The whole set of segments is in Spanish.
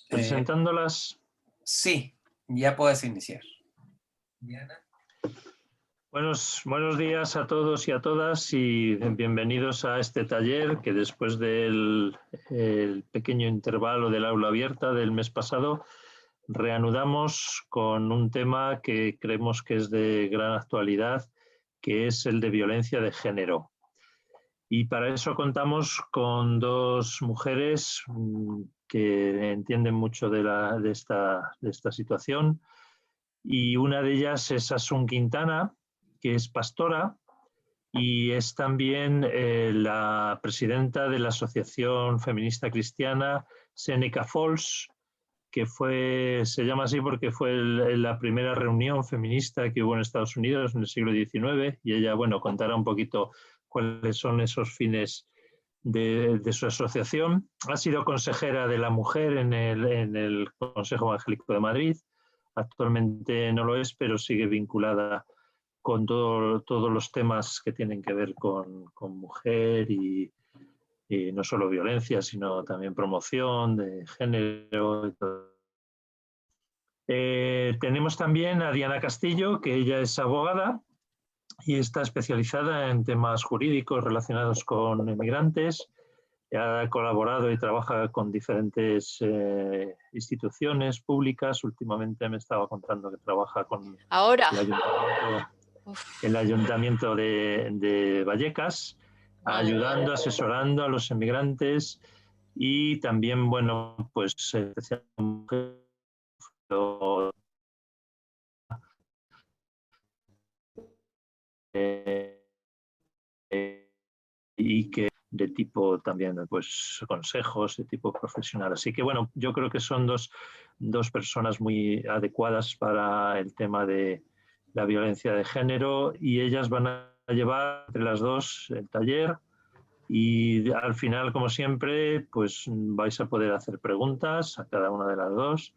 Presentándolas. Sí, ya puedes iniciar. Diana. Buenos días a todos y a todas y bienvenidos a este taller que después del el pequeño intervalo del aula abierta del mes pasado reanudamos con un tema que creemos que es de gran actualidad, que es el de violencia de género. Y para eso contamos con dos mujeres que entienden mucho de esta situación, y una de ellas es Asun Quintana, que es pastora y es también la presidenta de la Asociación Feminista Cristiana Seneca Falls, que se llama así porque fue la primera reunión feminista que hubo en Estados Unidos en el siglo XIX, y ella, bueno, contará un poquito cuáles son esos fines de su asociación. Ha sido consejera de la mujer en el Consejo Evangélico de Madrid. Actualmente no lo es, pero sigue vinculada con todos los temas que tienen que ver con mujer y no solo violencia, sino también promoción de género. Tenemos también a Diana Castillo, que ella es abogada y está especializada en temas jurídicos relacionados con inmigrantes. Ha colaborado y trabaja con diferentes instituciones públicas. Últimamente me estaba contando que trabaja con el ayuntamiento de Vallecas, ayudando, asesorando a los inmigrantes y también, bueno, pues especialmente y que de tipo también, pues, consejos de tipo profesional. Así que, bueno, yo creo que son dos personas muy adecuadas para el tema de la violencia de género, y ellas van a llevar entre las dos el taller, y al final, como siempre, pues vais a poder hacer preguntas a cada una de las dos,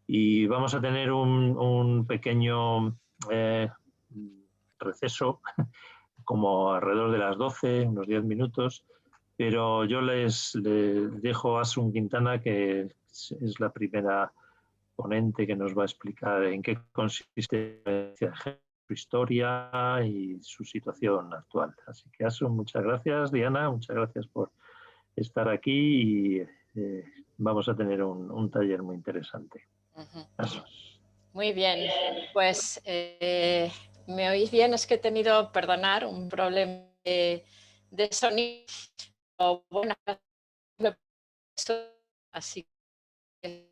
y vamos a tener un pequeño receso como alrededor de las 12, unos 10 minutos, pero yo les dejo a Asun Quintana, que es la primera ponente que nos va a explicar en qué consiste su historia y su situación actual. Así que, Asun, muchas gracias. Diana, muchas gracias por estar aquí, y vamos a tener un taller muy interesante. Asun. Muy bien, pues ¿me oís bien? Es que he tenido, perdonar, un problema de sonido. Bueno, así que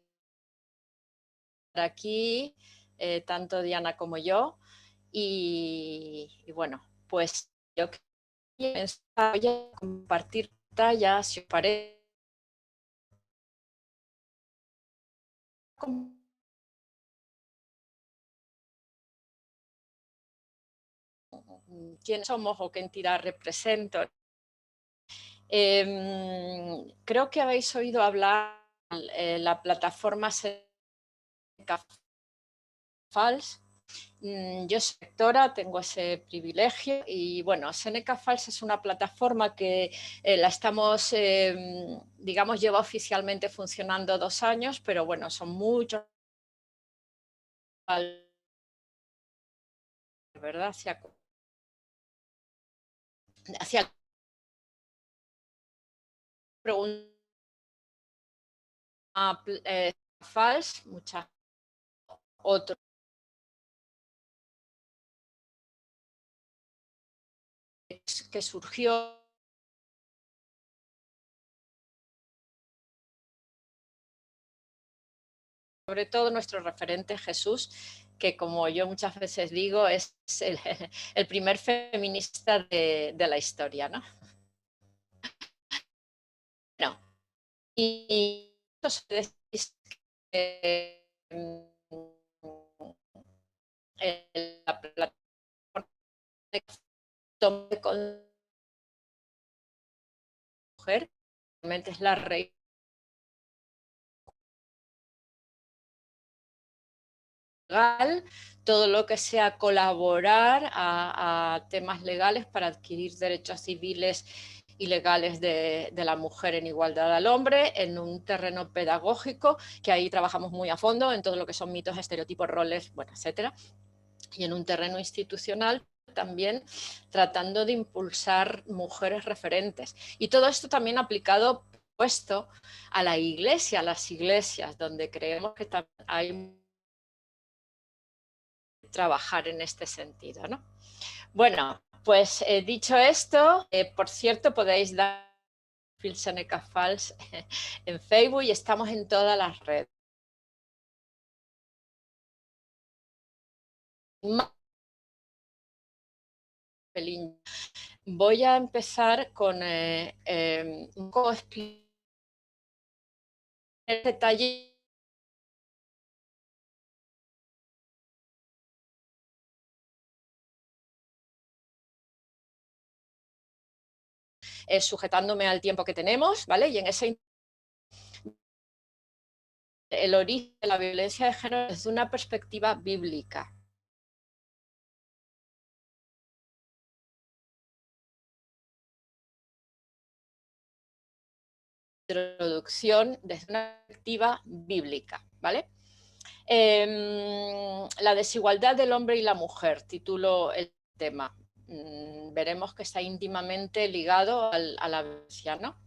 aquí, tanto Diana como yo, y bueno, pues yo voy a compartir pantalla, si os parece. ¿Quiénes somos o qué entidad represento? Creo que habéis oído hablar de la plataforma Seneca Falls. Yo soy rectora, tengo ese privilegio, y bueno, Seneca Falls es una plataforma que la estamos, digamos, lleva oficialmente funcionando 2 años, pero bueno, son muchos, ¿verdad? Hacia pregunta Falls, muchas otros que surgió sobre todo nuestro referente Jesús, que como yo muchas veces digo, es el primer feminista de la historia, ¿no? No. Y la plataforma de mujer, realmente es la reina legal, todo lo que sea colaborar a temas legales para adquirir derechos civiles y legales de la mujer en igualdad al hombre, en un terreno pedagógico, que ahí trabajamos muy a fondo en todo lo que son mitos, estereotipos, roles, bueno, etcétera, y en un terreno institucional también tratando de impulsar mujeres referentes. Y todo esto también aplicado puesto a la iglesia, a las iglesias, donde creemos que también hay que trabajar en este sentido, ¿no? Bueno, pues dicho esto, por cierto, podéis dar perfil Seneca Falls en Facebook y estamos en todas las redes. Voy a empezar con un poco explicar el detalle sujetándome al tiempo que tenemos, ¿vale? Y en ese el origen de la violencia de género desde una perspectiva bíblica. Introducción desde una perspectiva bíblica, ¿vale? La desigualdad del hombre y la mujer, titulo el tema. Veremos que está íntimamente ligado a la violencia, ¿no?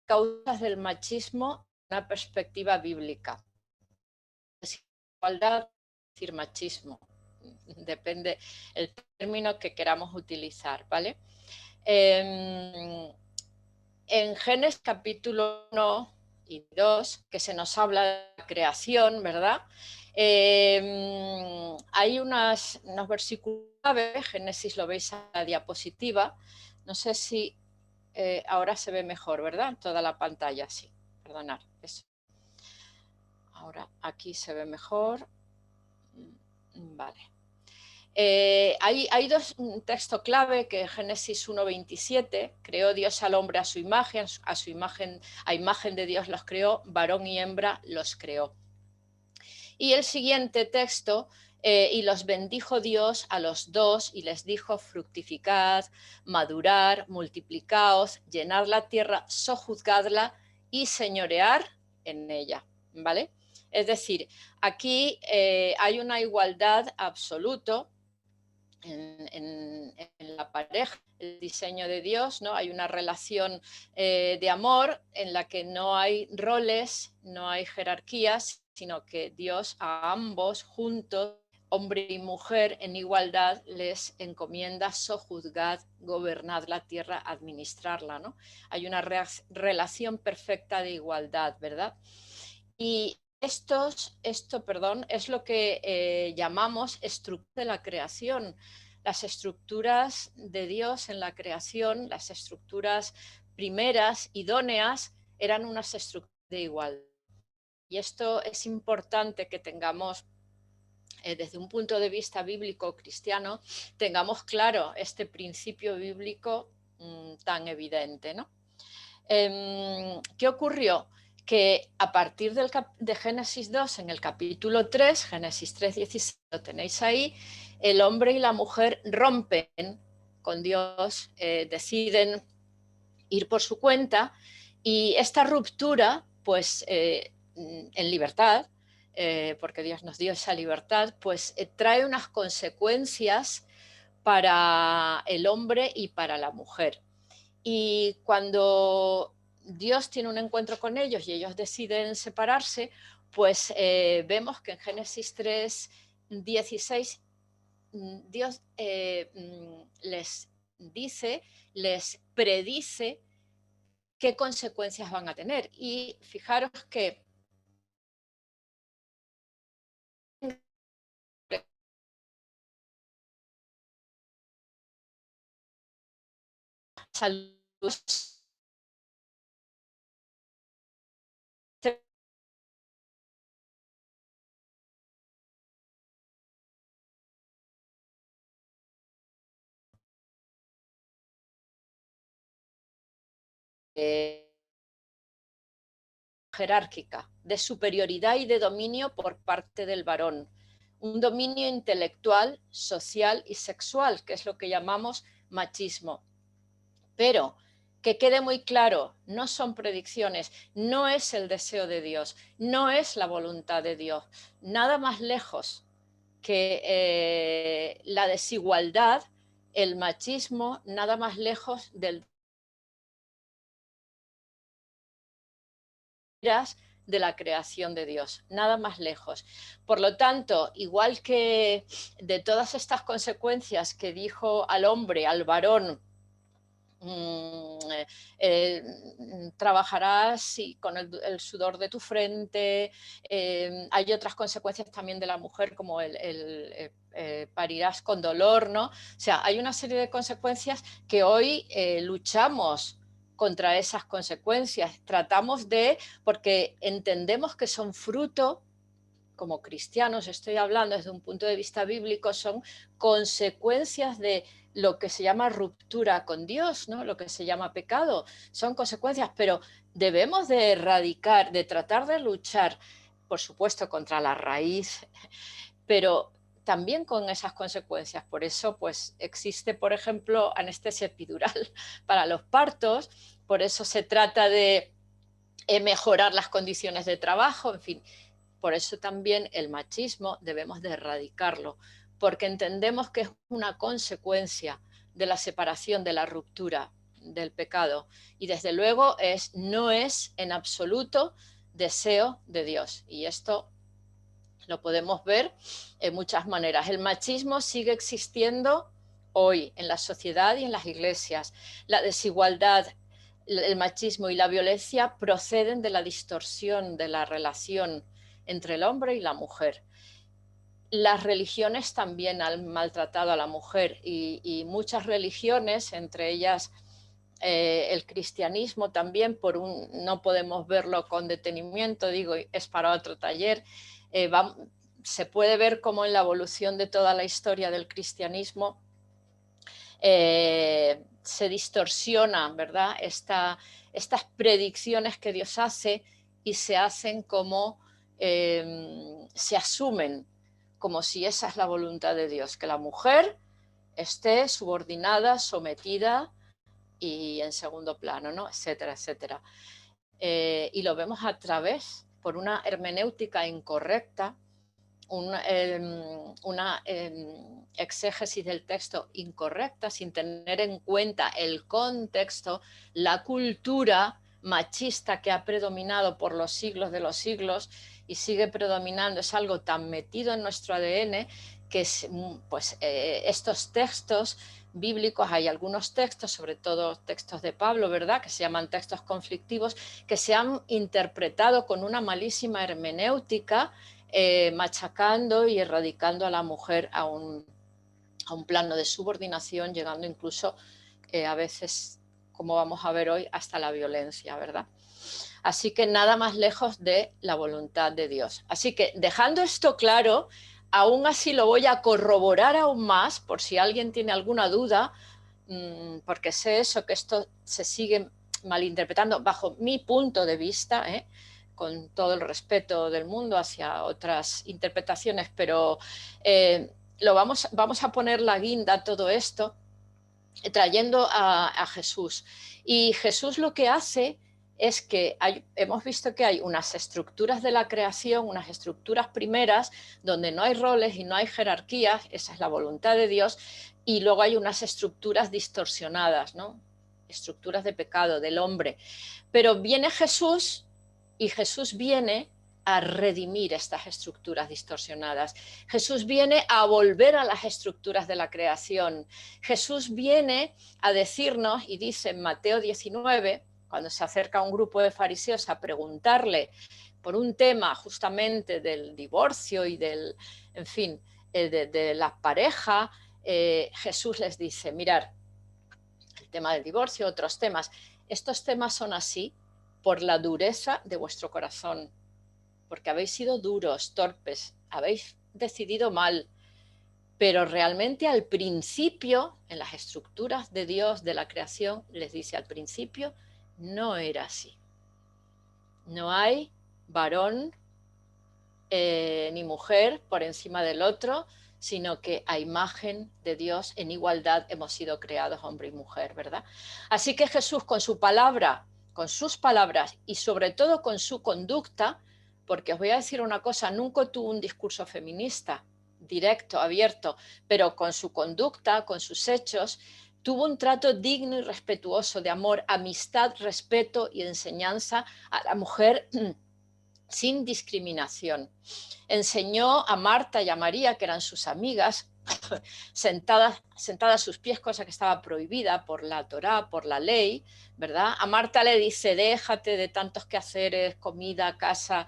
Causas del machismo, una perspectiva bíblica. Desigualdad, es decir, machismo, depende el término que queramos utilizar, ¿vale? En Génesis capítulo 1 y 2, que se nos habla de la creación, ¿verdad? Hay unos versículos clave, Génesis lo veis a la diapositiva, no sé si ahora se ve mejor, ¿verdad? Toda la pantalla, sí, perdonad, eso. Ahora aquí se ve mejor, vale. Hay dos textos clave que Génesis 1:27, creó Dios al hombre a imagen de Dios los creó, varón y hembra los creó. Y el siguiente texto, y los bendijo Dios a los dos y les dijo: fructificad, madurar, multiplicaos, llenad la tierra, sojuzgadla y señorear en ella, ¿vale? Es decir, aquí hay una igualdad absoluta en la pareja, el diseño de Dios, ¿no? Hay una relación de amor en la que no hay roles, no hay jerarquías, sino que Dios a ambos juntos, hombre y mujer en igualdad, les encomienda sojuzgad, gobernad la tierra, administrarla, ¿no? Hay una relación perfecta de igualdad, ¿verdad? Y esto es lo que llamamos estructura de la creación. Las estructuras de Dios en la creación, las estructuras primeras, idóneas, eran unas estructuras de igualdad. Y esto es importante que tengamos, desde un punto de vista bíblico cristiano, tengamos claro este principio bíblico tan evidente, ¿no? ¿Qué ocurrió? Que a partir de Génesis 2, en el capítulo 3, Génesis 3:16, lo tenéis ahí, el hombre y la mujer rompen con Dios, deciden ir por su cuenta, y esta ruptura, pues en libertad, porque Dios nos dio esa libertad, pues trae unas consecuencias para el hombre y para la mujer. Y cuando Dios tiene un encuentro con ellos y ellos deciden separarse, pues vemos que en Génesis 3:16 Dios les dice, les predice qué consecuencias van a tener. Y fijaros que salud jerárquica, de superioridad y de dominio por parte del varón. Un dominio intelectual, social y sexual, que es lo que llamamos machismo. Pero que quede muy claro, no son predicciones, no es el deseo de Dios, no es la voluntad de Dios, nada más lejos que la desigualdad, el machismo, nada más lejos del de la creación de Dios, nada más lejos. Por lo tanto, igual que de todas estas consecuencias que dijo al hombre, al varón, trabajarás con el sudor de tu frente, hay otras consecuencias también de la mujer como parirás con dolor, ¿no? O sea, hay una serie de consecuencias que hoy luchamos contra esas consecuencias, tratamos porque entendemos que son fruto, como cristianos estoy hablando desde un punto de vista bíblico, son consecuencias de lo que se llama ruptura con Dios, ¿no? Lo que se llama pecado, son consecuencias, pero debemos de erradicar, de tratar de luchar, por supuesto, contra la raíz, pero también con esas consecuencias. Por eso, pues, existe, por ejemplo, anestesia epidural para los partos, por eso se trata de mejorar las condiciones de trabajo, en fin. Por eso también el machismo debemos de erradicarlo, porque entendemos que es una consecuencia de la separación, de la ruptura, del pecado. Y desde luego no es en absoluto deseo de Dios. Y esto lo podemos ver en muchas maneras. El machismo sigue existiendo hoy en la sociedad y en las iglesias. La desigualdad, el machismo y la violencia proceden de la distorsión de la relación entre el hombre y la mujer. Las religiones también han maltratado a la mujer y muchas religiones, entre ellas el cristianismo también, no podemos verlo con detenimiento, digo, es para otro taller. Se puede ver cómo en la evolución de toda la historia del cristianismo se distorsiona, ¿verdad? Estas predicciones que Dios hace y se hacen como se asumen como si esa es la voluntad de Dios, que la mujer esté subordinada, sometida y en segundo plano, ¿no? Etcétera, etcétera. Y lo vemos a través, por una hermenéutica incorrecta, una exégesis del texto incorrecta, sin tener en cuenta el contexto, la cultura machista que ha predominado por los siglos de los siglos y sigue predominando, es algo tan metido en nuestro ADN que pues, estos textos bíblicos, hay algunos textos, sobre todo textos de Pablo, ¿verdad?, que se llaman textos conflictivos, que se han interpretado con una malísima hermenéutica, machacando y erradicando a la mujer a un plano de subordinación, llegando incluso a veces, como vamos a ver hoy, hasta la violencia, ¿verdad? Así que nada más lejos de la voluntad de Dios. Así que dejando esto claro, aún así lo voy a corroborar aún más, por si alguien tiene alguna duda, porque sé eso, que esto se sigue malinterpretando bajo mi punto de vista, con todo el respeto del mundo hacia otras interpretaciones, pero vamos a poner la guinda a todo esto trayendo a Jesús. Y Jesús lo que hace es que hemos visto que hay unas estructuras de la creación, unas estructuras primeras, donde no hay roles y no hay jerarquías, esa es la voluntad de Dios, y luego hay unas estructuras distorsionadas, ¿no? Estructuras de pecado del hombre. Pero viene Jesús y Jesús viene a redimir estas estructuras distorsionadas. Jesús viene a volver a las estructuras de la creación. Jesús viene a decirnos, y dice en Mateo 19, cuando se acerca a un grupo de fariseos a preguntarle por un tema justamente del divorcio y del, en fin, de la pareja, Jesús les dice, mirad, el tema del divorcio, otros temas, estos temas son así por la dureza de vuestro corazón, porque habéis sido duros, torpes, habéis decidido mal, pero realmente al principio, en las estructuras de Dios, de la creación, les dice al principio, no era así. No hay varón ni mujer por encima del otro, sino que a imagen de Dios, en igualdad, hemos sido creados hombre y mujer, ¿verdad? Así que Jesús, con su palabra, con sus palabras y sobre todo con su conducta, porque os voy a decir una cosa, nunca tuvo un discurso feminista directo, abierto, pero con su conducta, con sus hechos, tuvo un trato digno y respetuoso de amor, amistad, respeto y enseñanza a la mujer sin discriminación. Enseñó a Marta y a María, que eran sus amigas, sentadas a sus pies, cosa que estaba prohibida por la Torá, por la ley, ¿verdad? A Marta le dice, déjate de tantos quehaceres, comida, casa,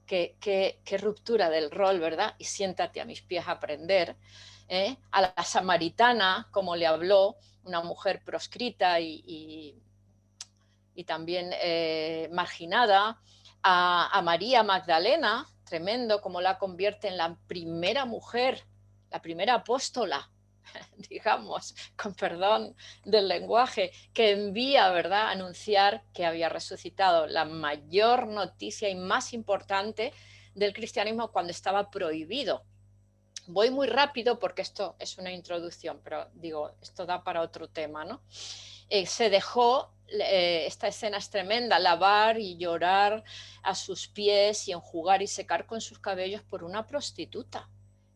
qué ruptura del rol, ¿verdad? Y siéntate a mis pies a aprender. A la samaritana, como le habló, una mujer proscrita y también marginada, a María Magdalena, tremendo, como la convierte en la primera mujer, la primera apóstola, digamos, con perdón del lenguaje, que envía, ¿verdad?, a anunciar que había resucitado, la mayor noticia y más importante del cristianismo cuando estaba prohibido. Voy muy rápido porque esto es una introducción, pero digo, esto da para otro tema, ¿no? Se dejó, esta escena es tremenda, lavar y llorar a sus pies y enjugar y secar con sus cabellos por una prostituta.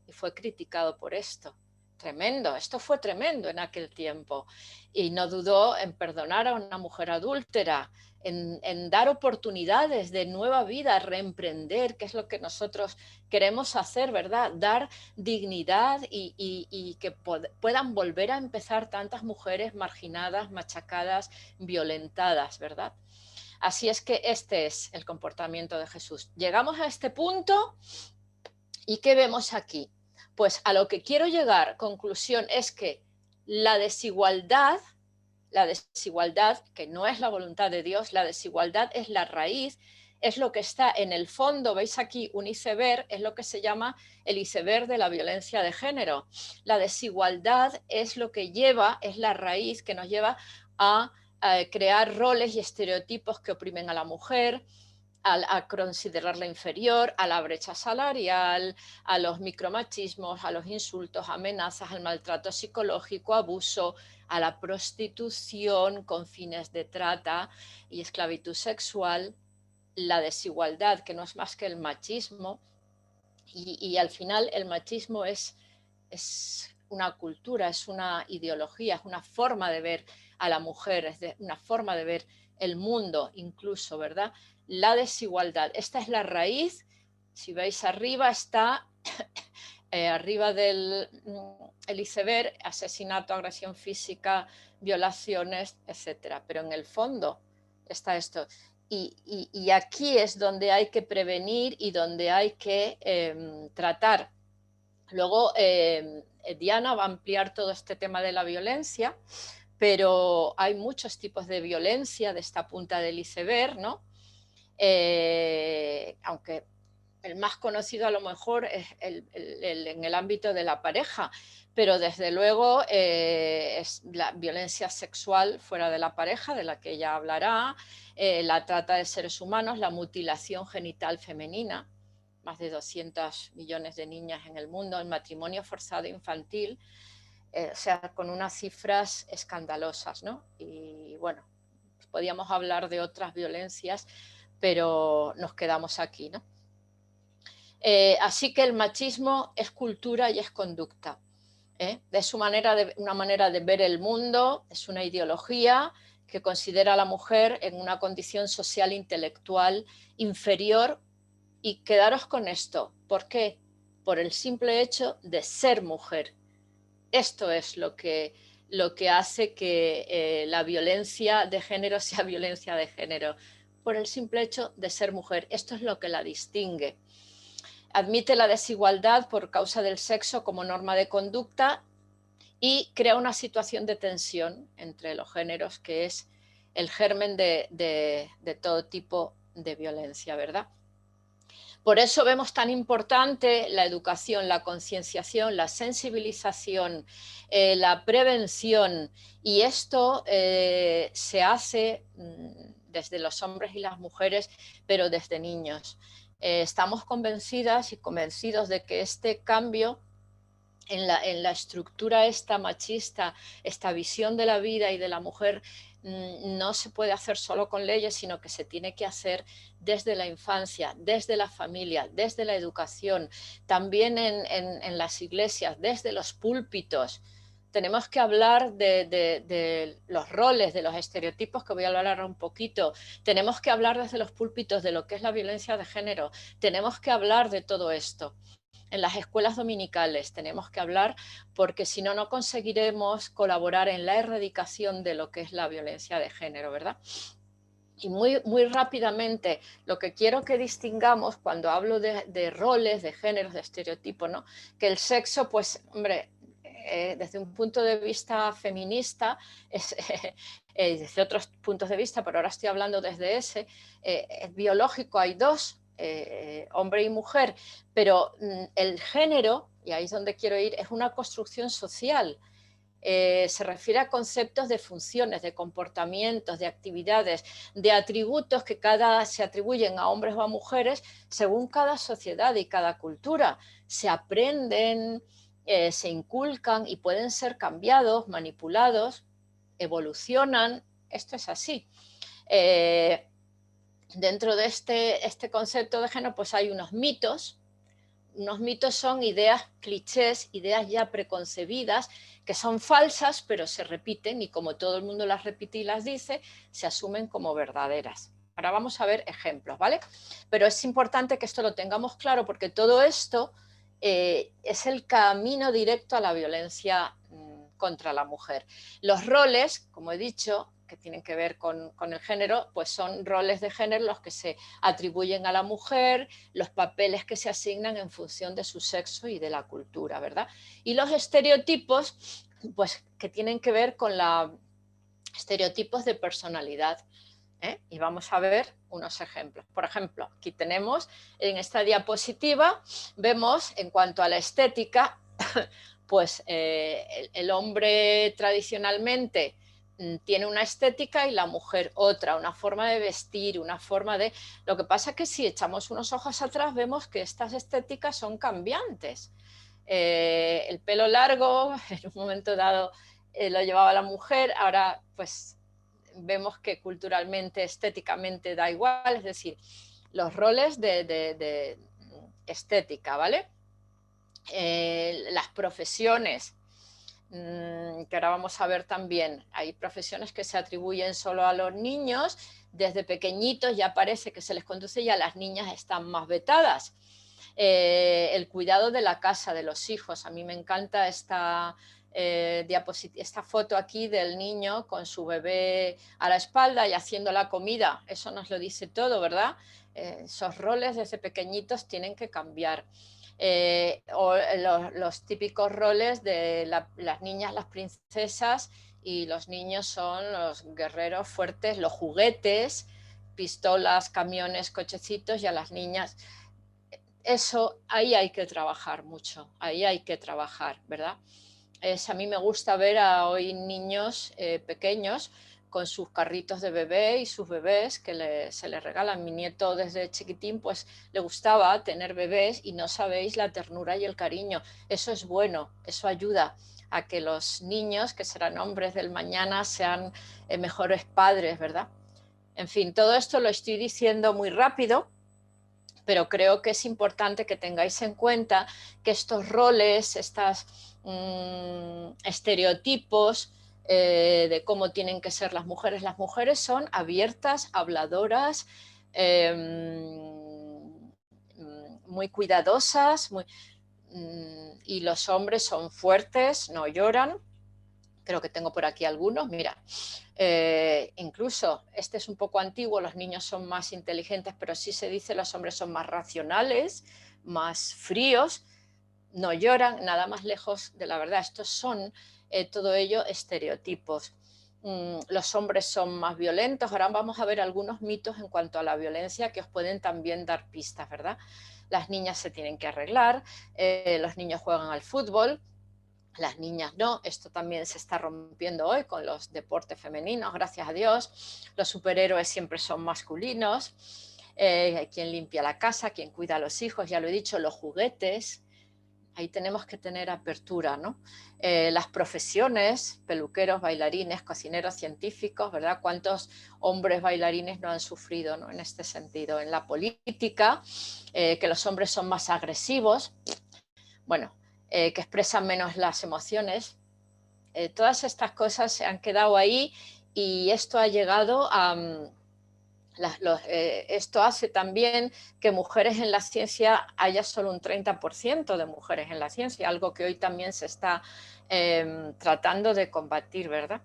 Y fue criticado por esto. Tremendo, esto fue tremendo en aquel tiempo. Y no dudó en perdonar a una mujer adúltera, en dar oportunidades de nueva vida, reemprender, que es lo que nosotros queremos hacer, ¿verdad? Dar dignidad y que puedan volver a empezar tantas mujeres marginadas, machacadas, violentadas, ¿verdad? Así es que este es el comportamiento de Jesús. Llegamos a este punto y ¿qué vemos aquí? Pues a lo que quiero llegar, conclusión, es que la desigualdad, que no es la voluntad de Dios, la desigualdad es la raíz, es lo que está en el fondo, veis aquí un iceberg, es lo que se llama el iceberg de la violencia de género. La desigualdad es lo que lleva, es la raíz que nos lleva a crear roles y estereotipos que oprimen a la mujer, a considerarla inferior, a la brecha salarial, a los micromachismos, a los insultos, amenazas, al maltrato psicológico, abuso, a la prostitución con fines de trata y esclavitud sexual, la desigualdad, que no es más que el machismo, y al final el machismo es una cultura, es una ideología, es una forma de ver a la mujer, es una forma de ver el mundo incluso, ¿verdad? La desigualdad, esta es la raíz, si veis arriba está, arriba del iceberg, asesinato, agresión física, violaciones, etcétera, pero en el fondo está esto. Y aquí es donde hay que prevenir y donde hay que tratar. Luego Diana va a ampliar todo este tema de la violencia, pero hay muchos tipos de violencia de esta punta del iceberg, ¿no? Aunque el más conocido a lo mejor es en el ámbito de la pareja, pero desde luego es la violencia sexual fuera de la pareja, de la que ella hablará, la trata de seres humanos, la mutilación genital femenina, más de 200 millones de niñas en el mundo, el matrimonio forzado infantil, o sea, con unas cifras escandalosas, ¿no? Y bueno, podíamos hablar de otras violencias, pero nos quedamos aquí, ¿no? Así que el machismo es cultura y es conducta. Es una manera de ver el mundo, es una ideología que considera a la mujer en una condición social intelectual inferior, y quedaros con esto. ¿Por qué? Por el simple hecho de ser mujer. Esto es lo que hace que la violencia de género sea violencia de género, por el simple hecho de ser mujer. Esto es lo que la distingue. Admite la desigualdad por causa del sexo como norma de conducta y crea una situación de tensión entre los géneros, que es el germen de todo tipo de violencia, ¿verdad? Por eso vemos tan importante la educación, la concienciación, la sensibilización, la prevención, y esto se hace desde los hombres y las mujeres, pero desde niños. Estamos convencidas y convencidos de que este cambio en la estructura esta machista, esta visión de la vida y de la mujer, no se puede hacer solo con leyes, sino que se tiene que hacer desde la infancia, desde la familia, desde la educación, también en las iglesias, desde los púlpitos. Tenemos que hablar de los roles, de los estereotipos, que voy a hablar ahora un poquito. Tenemos que hablar desde los púlpitos de lo que es la violencia de género. Tenemos que hablar de todo esto. En las escuelas dominicales tenemos que hablar, porque si no, no conseguiremos colaborar en la erradicación de lo que es la violencia de género, ¿verdad? Y muy rápidamente, lo que quiero que distingamos cuando hablo de roles, de géneros, de estereotipos, ¿no? Que el sexo, pues, hombre, desde un punto de vista feminista, desde otros puntos de vista, pero ahora estoy hablando desde ese, es biológico, hay dos, hombre y mujer, pero el género, y ahí es donde quiero ir, es una construcción social. Se refiere a conceptos de funciones, de comportamientos, de actividades, de atributos que se atribuyen a hombres o a mujeres según cada sociedad y cada cultura. Se aprenden, se inculcan y pueden ser cambiados, manipulados, evolucionan. Esto es así. Dentro de este concepto de género, pues hay unos mitos. Unos mitos son ideas clichés, ideas ya preconcebidas, que son falsas, pero se repiten, y como todo el mundo las repite y las dice, se asumen como verdaderas. Ahora vamos a ver ejemplos, ¿vale? Pero es importante que esto lo tengamos claro, porque todo esto es el camino directo a la violencia contra la mujer. Los roles, como he dicho, que tienen que ver con el género, pues son roles de género los que se atribuyen a la mujer, los papeles que se asignan en función de su sexo y de la cultura, ¿verdad? Y los estereotipos, pues que tienen que ver con los estereotipos de personalidad. Y vamos a ver unos ejemplos. Por ejemplo, aquí tenemos en esta diapositiva, vemos en cuanto a la estética, pues el hombre tradicionalmente tiene una estética y la mujer otra, una forma de vestir, una forma de... Lo que pasa es que si echamos unos ojos atrás vemos que estas estéticas son cambiantes. El pelo largo, en un momento dado lo llevaba la mujer, ahora pues vemos que culturalmente, estéticamente da igual, es decir, los roles de estética, ¿vale? Las profesiones, que ahora vamos a ver también, hay profesiones que se atribuyen solo a los niños, desde pequeñitos ya parece que se les conduce y a las niñas están más vetadas. El cuidado de la casa, de los hijos, a mí me encanta esta foto aquí del niño con su bebé a la espalda y haciendo la comida, eso nos lo dice todo, ¿verdad? Esos roles desde pequeñitos tienen que cambiar. O los típicos roles de las niñas, las princesas, y los niños son los guerreros fuertes, los juguetes, pistolas, camiones, cochecitos, y a las niñas... Eso, ahí hay que trabajar mucho, ahí hay que trabajar, ¿verdad? A mí me gusta ver a hoy niños pequeños con sus carritos de bebé y sus bebés que se les regalan. Mi nieto desde chiquitín pues le gustaba tener bebés y no sabéis la ternura y el cariño. Eso es bueno, eso ayuda a que los niños, que serán hombres del mañana, sean mejores padres, ¿verdad? En fin, todo esto lo estoy diciendo muy rápido, pero creo que es importante que tengáis en cuenta que estos roles, estos estereotipos de cómo tienen que ser las mujeres son abiertas, habladoras, muy cuidadosas, y los hombres son fuertes, no lloran. Creo que tengo por aquí algunos, mira. Incluso, este es un poco antiguo, los niños son más inteligentes, pero sí se dice los hombres son más racionales, más fríos, no lloran, nada más lejos de la verdad. Estos son, todo ello, estereotipos. Los hombres son más violentos. Ahora vamos a ver algunos mitos en cuanto a la violencia que os pueden también dar pistas, ¿verdad? Las niñas se tienen que arreglar, los niños juegan al fútbol, las niñas no. Esto también se está rompiendo hoy con los deportes femeninos, gracias a Dios. Los superhéroes siempre son masculinos. Quien limpia la casa, quien cuida a los hijos, ya lo he dicho, los juguetes. Ahí tenemos que tener apertura, ¿no? Las profesiones, peluqueros, bailarines, cocineros, científicos, ¿verdad? ¿Cuántos hombres bailarines no han sufrido, ¿no? En este sentido? En la política, que los hombres son más agresivos, bueno, que expresan menos las emociones. Todas estas cosas se han quedado ahí y esto ha llegado a... esto hace también que mujeres en la ciencia haya solo un 30% de mujeres en la ciencia, algo que hoy también se está tratando de combatir, ¿verdad?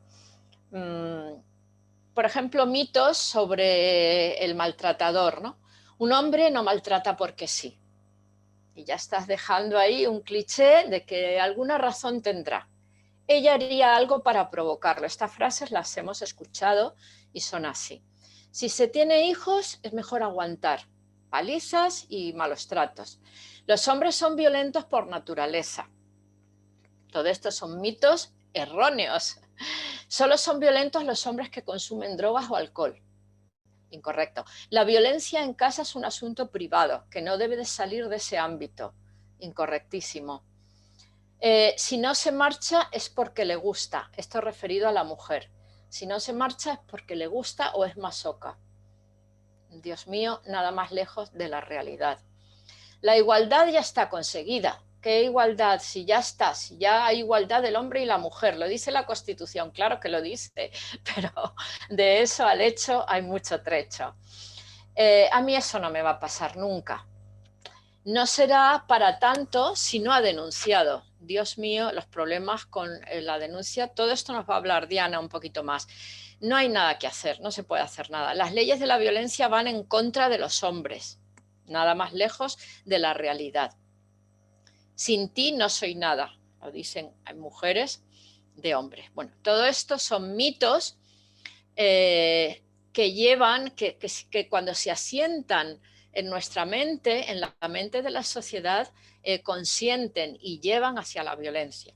Por ejemplo, mitos sobre el maltratador, ¿no? Un hombre no maltrata porque sí. Y ya estás dejando ahí un cliché de que alguna razón tendrá. Ella haría algo para provocarlo. Estas frases las hemos escuchado y son así. Si se tiene hijos, es mejor aguantar palizas y malos tratos. Los hombres son violentos por naturaleza. Todo esto son mitos erróneos. Solo son violentos los hombres que consumen drogas o alcohol. Incorrecto. La violencia en casa es un asunto privado, que no debe de salir de ese ámbito. Incorrectísimo. Si no se marcha es porque le gusta. Esto referido a la mujer. Si no se marcha es porque le gusta o es masoca. Dios mío, nada más lejos de la realidad. La igualdad ya está conseguida. ¿Qué igualdad? Si ya está, si ya hay igualdad del hombre y la mujer. Lo dice la Constitución, claro que lo dice, pero de eso al hecho hay mucho trecho. A mí eso no me va a pasar nunca. No será para tanto si no ha denunciado. Dios mío, los problemas con la denuncia. Todo esto nos va a hablar Diana un poquito más. No hay nada que hacer, no se puede hacer nada. Las leyes de la violencia van en contra de los hombres, nada más lejos de la realidad. Sin ti no soy nada, lo dicen mujeres de hombres. Bueno, todo esto son mitos que llevan, que cuando se asientan en nuestra mente, en la mente de la sociedad, consienten y llevan hacia la violencia.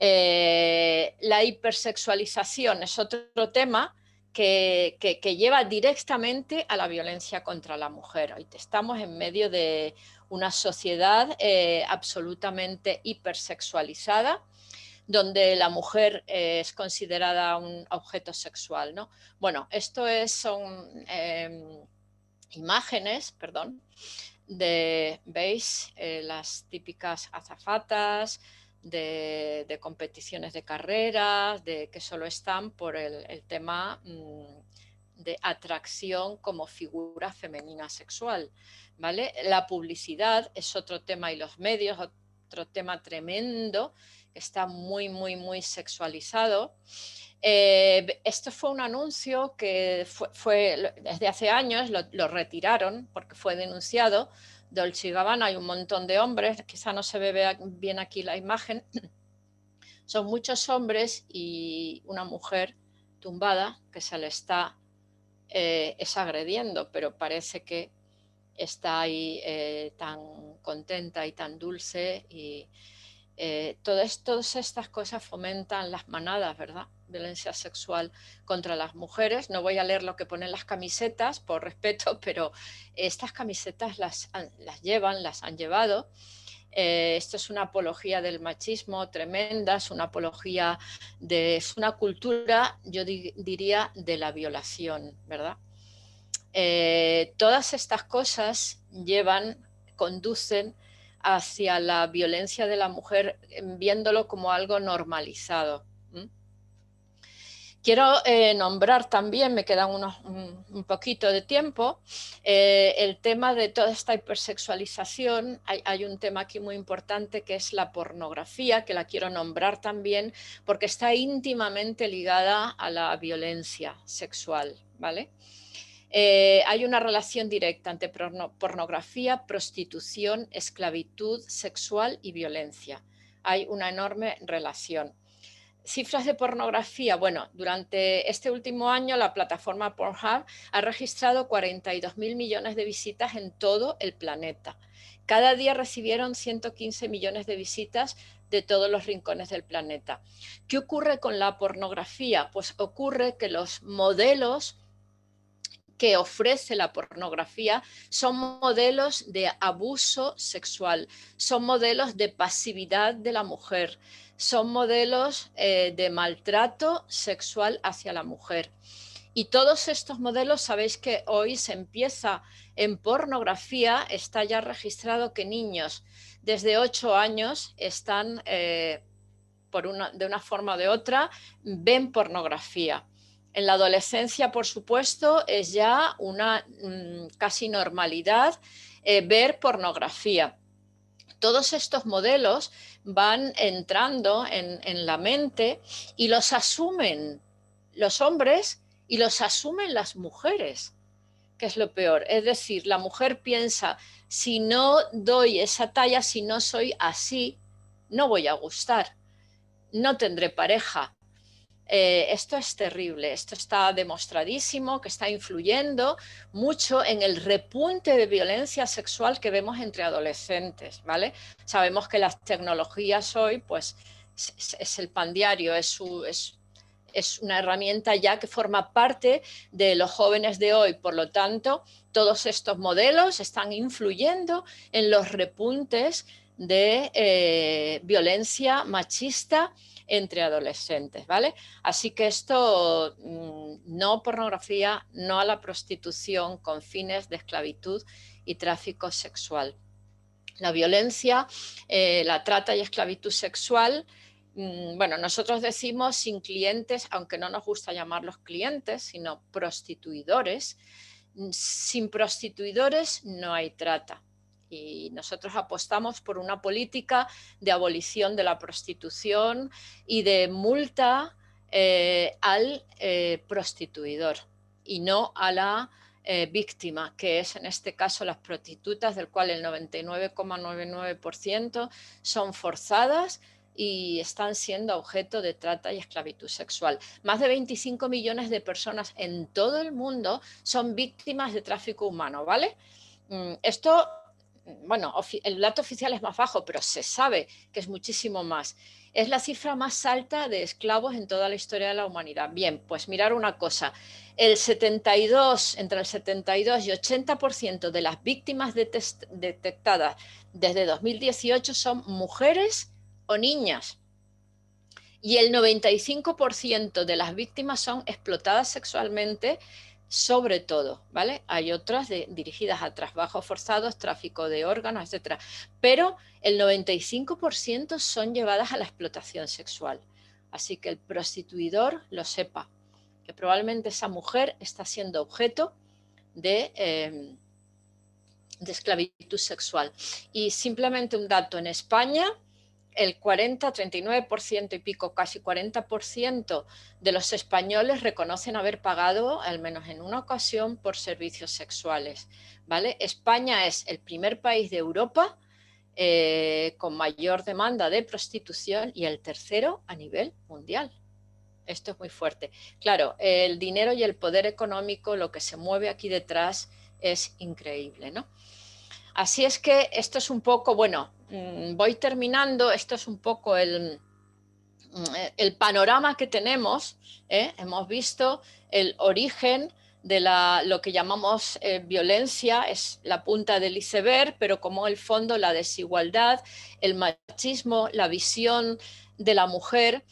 La hipersexualización es otro tema que lleva directamente a la violencia contra la mujer. Hoy estamos en medio de una sociedad absolutamente hipersexualizada, donde la mujer es considerada un objeto sexual, ¿no? Bueno, esto son imágenes, perdón, ¿veis? Las típicas azafatas de competiciones de carreras, que solo están por el tema de atracción como figura femenina sexual, ¿vale? La publicidad es otro tema y los medios, otro tema tremendo, que está muy, muy, muy sexualizado. Esto fue un anuncio que fue desde hace años, lo retiraron porque fue denunciado. Dolce & Gabbana, hay un montón de hombres, quizá no se ve bien aquí la imagen, son muchos hombres y una mujer tumbada que se le está agrediendo, pero parece que está ahí tan contenta y tan dulce y todas estas cosas fomentan las manadas, ¿verdad? Violencia sexual contra las mujeres. No voy a leer lo que ponen las camisetas por respeto, pero estas camisetas las han llevado. Esto es una apología del machismo tremenda, es una apología es una cultura, yo diría, de la violación, ¿verdad? Todas estas cosas conducen hacia la violencia de la mujer, viéndolo como algo normalizado. Quiero nombrar también, me quedan un poquito de tiempo, el tema de toda esta hipersexualización. Hay un tema aquí muy importante que es la pornografía, que la quiero nombrar también porque está íntimamente ligada a la violencia sexual, ¿vale? Hay una relación directa entre pornografía, prostitución, esclavitud sexual y violencia. Hay una enorme relación. Cifras de pornografía. Bueno, durante este último año la plataforma Pornhub ha registrado 42.000 millones de visitas en todo el planeta. Cada día recibieron 115 millones de visitas de todos los rincones del planeta. ¿Qué ocurre con la pornografía? Pues ocurre que los modelos que ofrece la pornografía son modelos de abuso sexual, son modelos de pasividad de la mujer, son modelos de maltrato sexual hacia la mujer. Y todos estos modelos, sabéis que hoy se empieza en pornografía, está ya registrado que niños desde 8 años están, de una forma o de otra, ven pornografía. En la adolescencia, por supuesto, es ya una casi normalidad ver pornografía. Todos estos modelos van entrando en la mente y los asumen los hombres y los asumen las mujeres, que es lo peor. Es decir, la mujer piensa, si no doy esa talla, si no soy así, no voy a gustar, no tendré pareja. Esto es terrible, esto está demostradísimo que está influyendo mucho en el repunte de violencia sexual que vemos entre adolescentes, ¿vale? Sabemos que las tecnologías hoy, pues, es el pan diario, es una herramienta ya que forma parte de los jóvenes de hoy. Por lo tanto, todos estos modelos están influyendo en los repuntes de violencia machista entre adolescentes, ¿vale? Así que esto, no pornografía, no a la prostitución con fines de esclavitud y tráfico sexual. La violencia, la trata y esclavitud sexual, bueno, nosotros decimos sin clientes, aunque no nos gusta llamarlos clientes, sino prostituidores. Sin prostituidores no hay trata. Y nosotros apostamos por una política de abolición de la prostitución y de multa al prostituidor y no a la víctima, que es en este caso las prostitutas, del cual el 99,99% son forzadas y están siendo objeto de trata y esclavitud sexual. Más de 25 millones de personas en todo el mundo son víctimas de tráfico humano, ¿vale? Esto, bueno, el dato oficial es más bajo, pero se sabe que es muchísimo más. Es la cifra más alta de esclavos en toda la historia de la humanidad. Bien, pues mirar una cosa. Entre el 72 y 80% de las víctimas detectadas desde 2018 son mujeres o niñas. Y el 95% de las víctimas son explotadas sexualmente, sobre todo, ¿vale? Hay otras dirigidas a trabajos forzados, tráfico de órganos, etc. Pero el 95% son llevadas a la explotación sexual. Así que el prostituidor lo sepa, que probablemente esa mujer está siendo objeto de esclavitud sexual. Y simplemente un dato, en España el 40, 39% y pico, casi 40% de los españoles reconocen haber pagado, al menos en una ocasión, por servicios sexuales, ¿vale? España es el primer país de Europa con mayor demanda de prostitución y el tercero a nivel mundial. Esto es muy fuerte. Claro, el dinero y el poder económico, lo que se mueve aquí detrás es increíble, ¿no? Así es que esto es un poco, bueno, voy terminando, esto es un poco el panorama que tenemos. Hemos visto el origen de lo que llamamos violencia, es la punta del iceberg, pero como el fondo, la desigualdad, el machismo, la visión de la mujer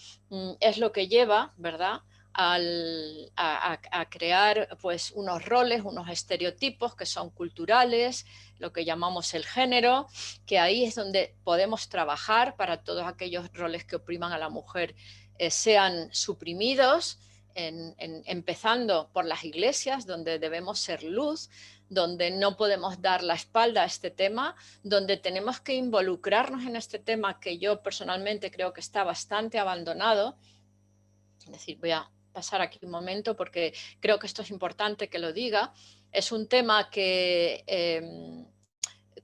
es lo que lleva, ¿verdad?, a crear pues unos roles, unos estereotipos que son culturales, lo que llamamos el género, que ahí es donde podemos trabajar para todos aquellos roles que opriman a la mujer sean suprimidos, empezando por las iglesias, donde debemos ser luz, donde no podemos dar la espalda a este tema, donde tenemos que involucrarnos en este tema que yo personalmente creo que está bastante abandonado. Es decir, voy a pasar aquí un momento porque creo que esto es importante que lo diga. Es un tema que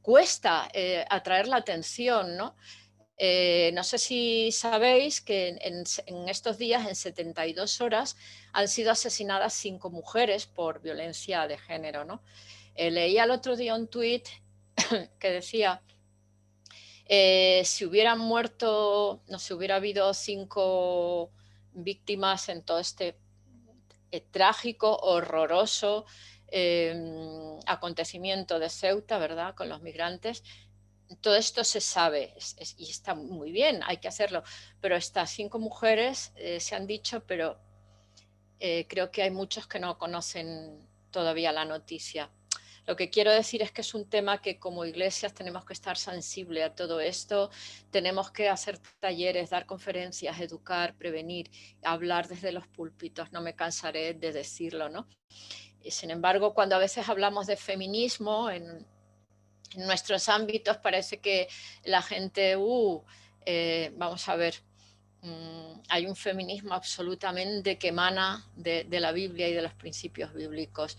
cuesta atraer la atención, ¿no? No sé si sabéis que en estos días, en 72 horas, han sido asesinadas 5 mujeres por violencia de género, ¿no? Leía el otro día un tuit que decía, si hubieran muerto, no sé, hubiera habido 5 víctimas en todo este trágico, horroroso acontecimiento de Ceuta, ¿verdad?, con los migrantes. Todo esto se sabe y está muy bien, hay que hacerlo, pero estas 5 mujeres se han dicho, pero creo que hay muchos que no conocen todavía la noticia. Lo que quiero decir es que es un tema que como iglesias tenemos que estar sensibles a todo esto, tenemos que hacer talleres, dar conferencias, educar, prevenir, hablar desde los púlpitos, no me cansaré de decirlo, ¿no? Y sin embargo, cuando a veces hablamos de feminismo en nuestros ámbitos parece que la gente, vamos a ver, hay un feminismo absolutamente que emana de la Biblia y de los principios bíblicos,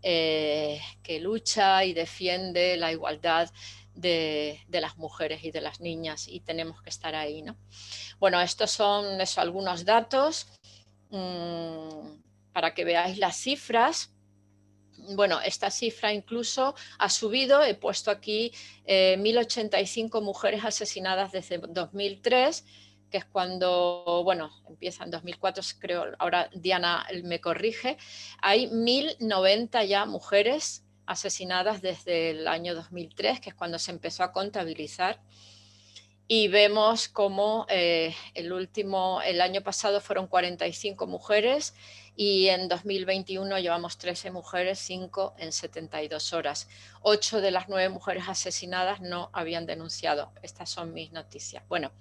que lucha y defiende la igualdad de las mujeres y de las niñas, y tenemos que estar ahí, ¿no? Bueno, estos son algunos datos para que veáis las cifras. Bueno, esta cifra incluso ha subido, he puesto aquí 1.085 mujeres asesinadas desde 2003, que es cuando, bueno, empieza en 2004, creo, ahora Diana me corrige, hay 1.090 ya mujeres asesinadas desde el año 2003, que es cuando se empezó a contabilizar. Y vemos como el año pasado fueron 45 mujeres y en 2021 llevamos 13 mujeres, 5 en 72 horas. 8 de las 9 mujeres asesinadas no habían denunciado. Estas son mis noticias. Bueno,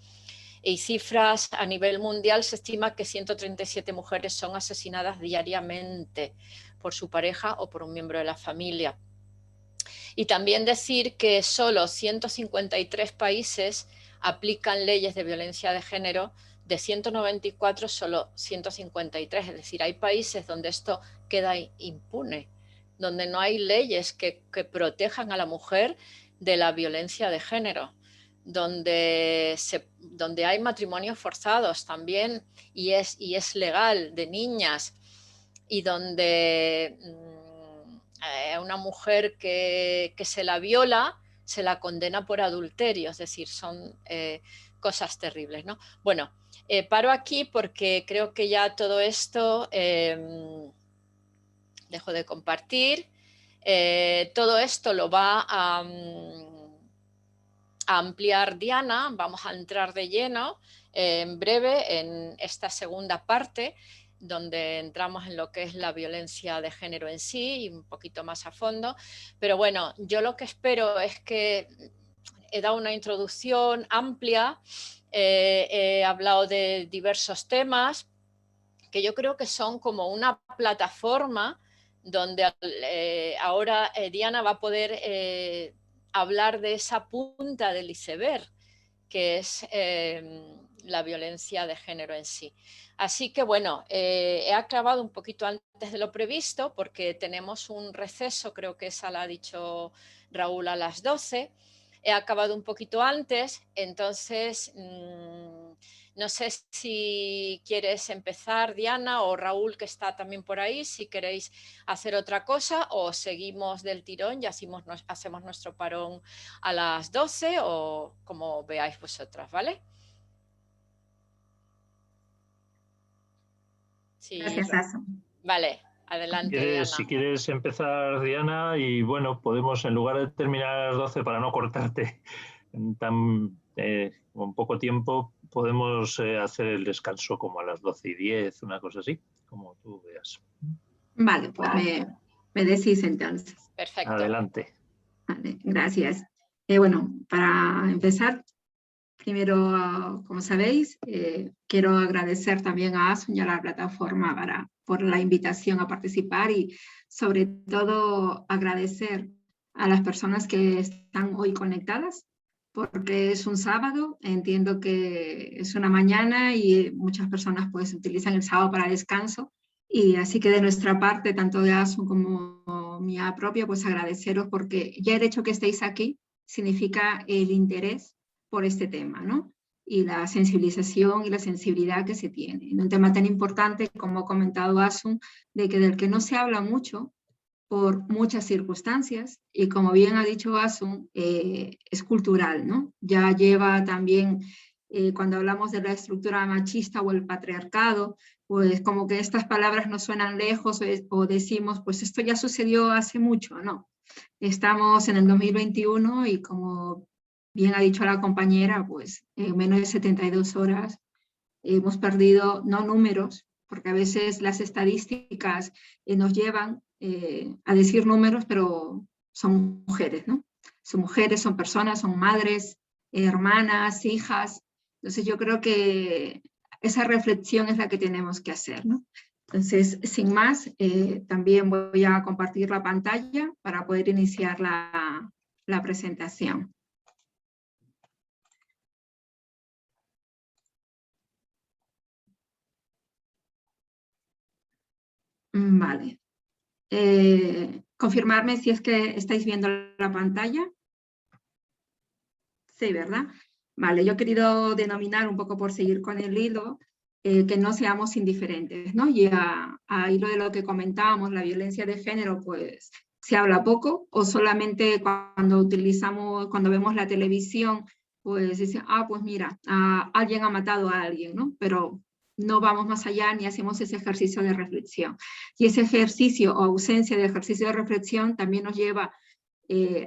y cifras a nivel mundial, se estima que 137 mujeres son asesinadas diariamente por su pareja o por un miembro de la familia. Y también decir que solo 153 países aplican leyes de violencia de género, de 194 solo 153, es decir, hay países donde esto queda impune, donde no hay leyes que protejan a la mujer de la violencia de género, donde hay matrimonios forzados también y es legal, de niñas, y donde una mujer que se la viola se la condena por adulterio, es decir, son cosas terribles, ¿no? Bueno, paro aquí porque creo que ya todo esto dejo de compartir. Todo esto lo va a ampliar Diana, vamos a entrar de lleno en breve en esta segunda parte, donde entramos en lo que es la violencia de género en sí y un poquito más a fondo. Pero bueno, yo lo que espero es que he dado una introducción amplia, he hablado de diversos temas que yo creo que son como una plataforma donde ahora Diana va a poder hablar de esa punta del iceberg, que es la violencia de género en sí. Así que bueno, he acabado un poquito antes de lo previsto porque tenemos un receso, creo que esa la ha dicho Raúl, a las 12. He acabado un poquito antes, entonces no sé si quieres empezar, Diana, o Raúl, que está también por ahí, si queréis hacer otra cosa, o seguimos del tirón y hacemos nuestro parón a las 12, o como veáis vosotras, ¿vale? Sí, gracias, Asu. Vale, adelante, Diana. Si quieres empezar, Diana, y bueno, podemos, en lugar de terminar a las 12, para no cortarte con poco tiempo, podemos hacer el descanso como a las 12:10, una cosa así, como tú veas. Vale, pues me decís entonces. Perfecto. Adelante. Vale, gracias. Bueno, para empezar, primero, como sabéis, quiero agradecer también a Asun y a la plataforma por la invitación a participar, y sobre todo agradecer a las personas que están hoy conectadas, porque es un sábado, entiendo que es una mañana y muchas personas pues utilizan el sábado para descanso, y así que de nuestra parte, tanto de Asun como mía propia, pues agradeceros, porque ya el hecho que estéis aquí significa el interés por este tema, ¿no? Y la sensibilización y la sensibilidad que se tiene. En un tema tan importante, como ha comentado Asun, del que no se habla mucho por muchas circunstancias, y como bien ha dicho Asun, es cultural, ¿no? Ya lleva también, cuando hablamos de la estructura machista o el patriarcado, pues como que estas palabras nos suenan lejos o decimos, pues esto ya sucedió hace mucho, no. Estamos en el 2021 y como bien ha dicho la compañera, pues en menos de 72 horas hemos perdido, no números, porque a veces las estadísticas nos llevan a decir números, pero son mujeres, ¿no? Son mujeres, son personas, son madres, hermanas, hijas. Entonces yo creo que esa reflexión es la que tenemos que hacer, ¿no? Entonces, sin más, también voy a compartir la pantalla para poder iniciar la presentación. Vale. Confirmarme si es que estáis viendo la pantalla. Sí, ¿verdad? Vale, yo he querido denominar un poco por seguir con el hilo, que no seamos indiferentes, ¿no? Y a hilo de lo que comentábamos, la violencia de género, pues se habla poco, o solamente cuando vemos la televisión, pues dicen, pues mira, alguien ha matado a alguien, ¿no? Pero no vamos más allá ni hacemos ese ejercicio de reflexión. Y ese ejercicio o ausencia de ejercicio de reflexión también nos lleva